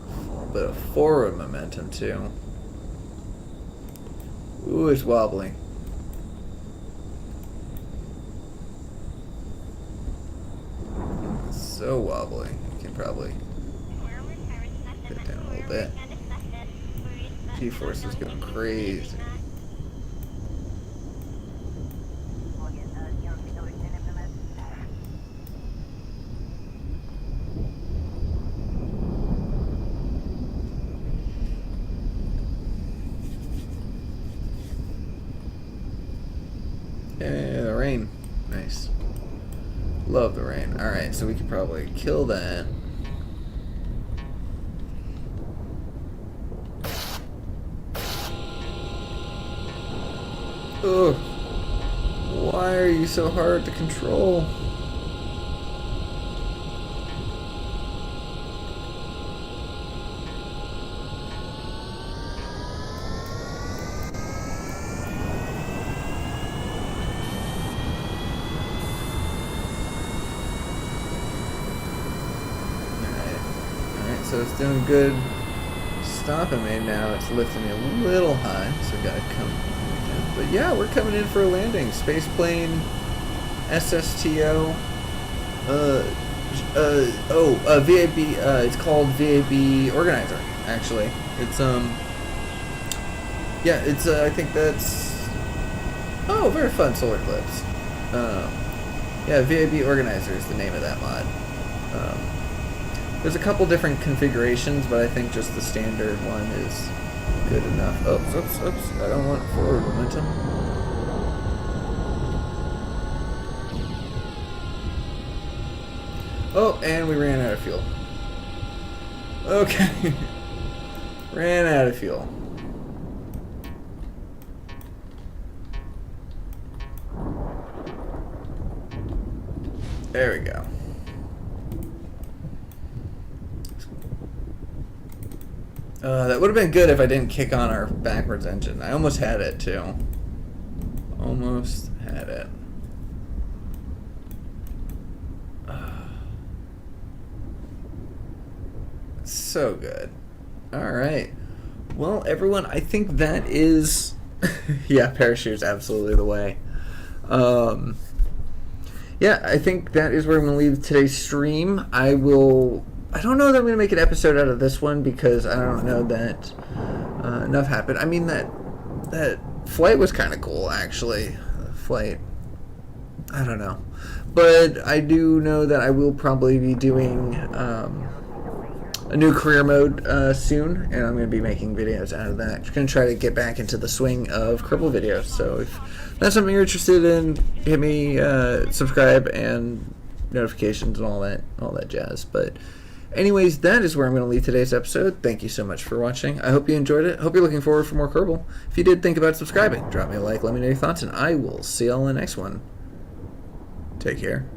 A little bit of forward momentum too. Ooh, it's wobbly. It's so wobbly. You can probably get it down a little bit. G-force is going crazy. Yeah, the rain. Nice. Love the rain. Alright, so we could probably kill that. Ugh. Why are you so hard to control? So it's doing good stopping me now. It's lifting me a little high, so I gotta come down. But yeah, we're coming in for a landing. Space plane, SSTO. VAB. It's called VAB Organizer. Actually, it's yeah, it's I think that's very fun solar eclipse. Yeah, VAB Organizer is the name of that mod. There's a couple different configurations, but I think just the standard one is good enough. Oops. I don't want forward momentum. Oh, and we ran out of fuel. Okay. Ran out of fuel. There we go. That would have been good if I didn't kick on our backwards engine. I almost had it, too. Almost had it. So good. Alright. Well, everyone, I think that is... yeah, parachute's absolutely the way. Yeah, I think that is where I'm going to leave today's stream. I don't know that I'm going to make an episode out of this one because I don't know that enough happened. I mean, that flight was kind of cool, actually. The flight, I don't know. But I do know that I will probably be doing a new career mode soon, and I'm going to be making videos out of that. Just going to try to get back into the swing of Kerbal videos. So if that's something you're interested in, hit me, subscribe, and notifications and all that jazz. But anyways, that is where I'm going to leave today's episode. Thank you so much for watching. I hope you enjoyed it. Hope you're looking forward for more Kerbal. If you did, think about subscribing. Drop me a like, let me know your thoughts, and I will see y'all in the next one. Take care.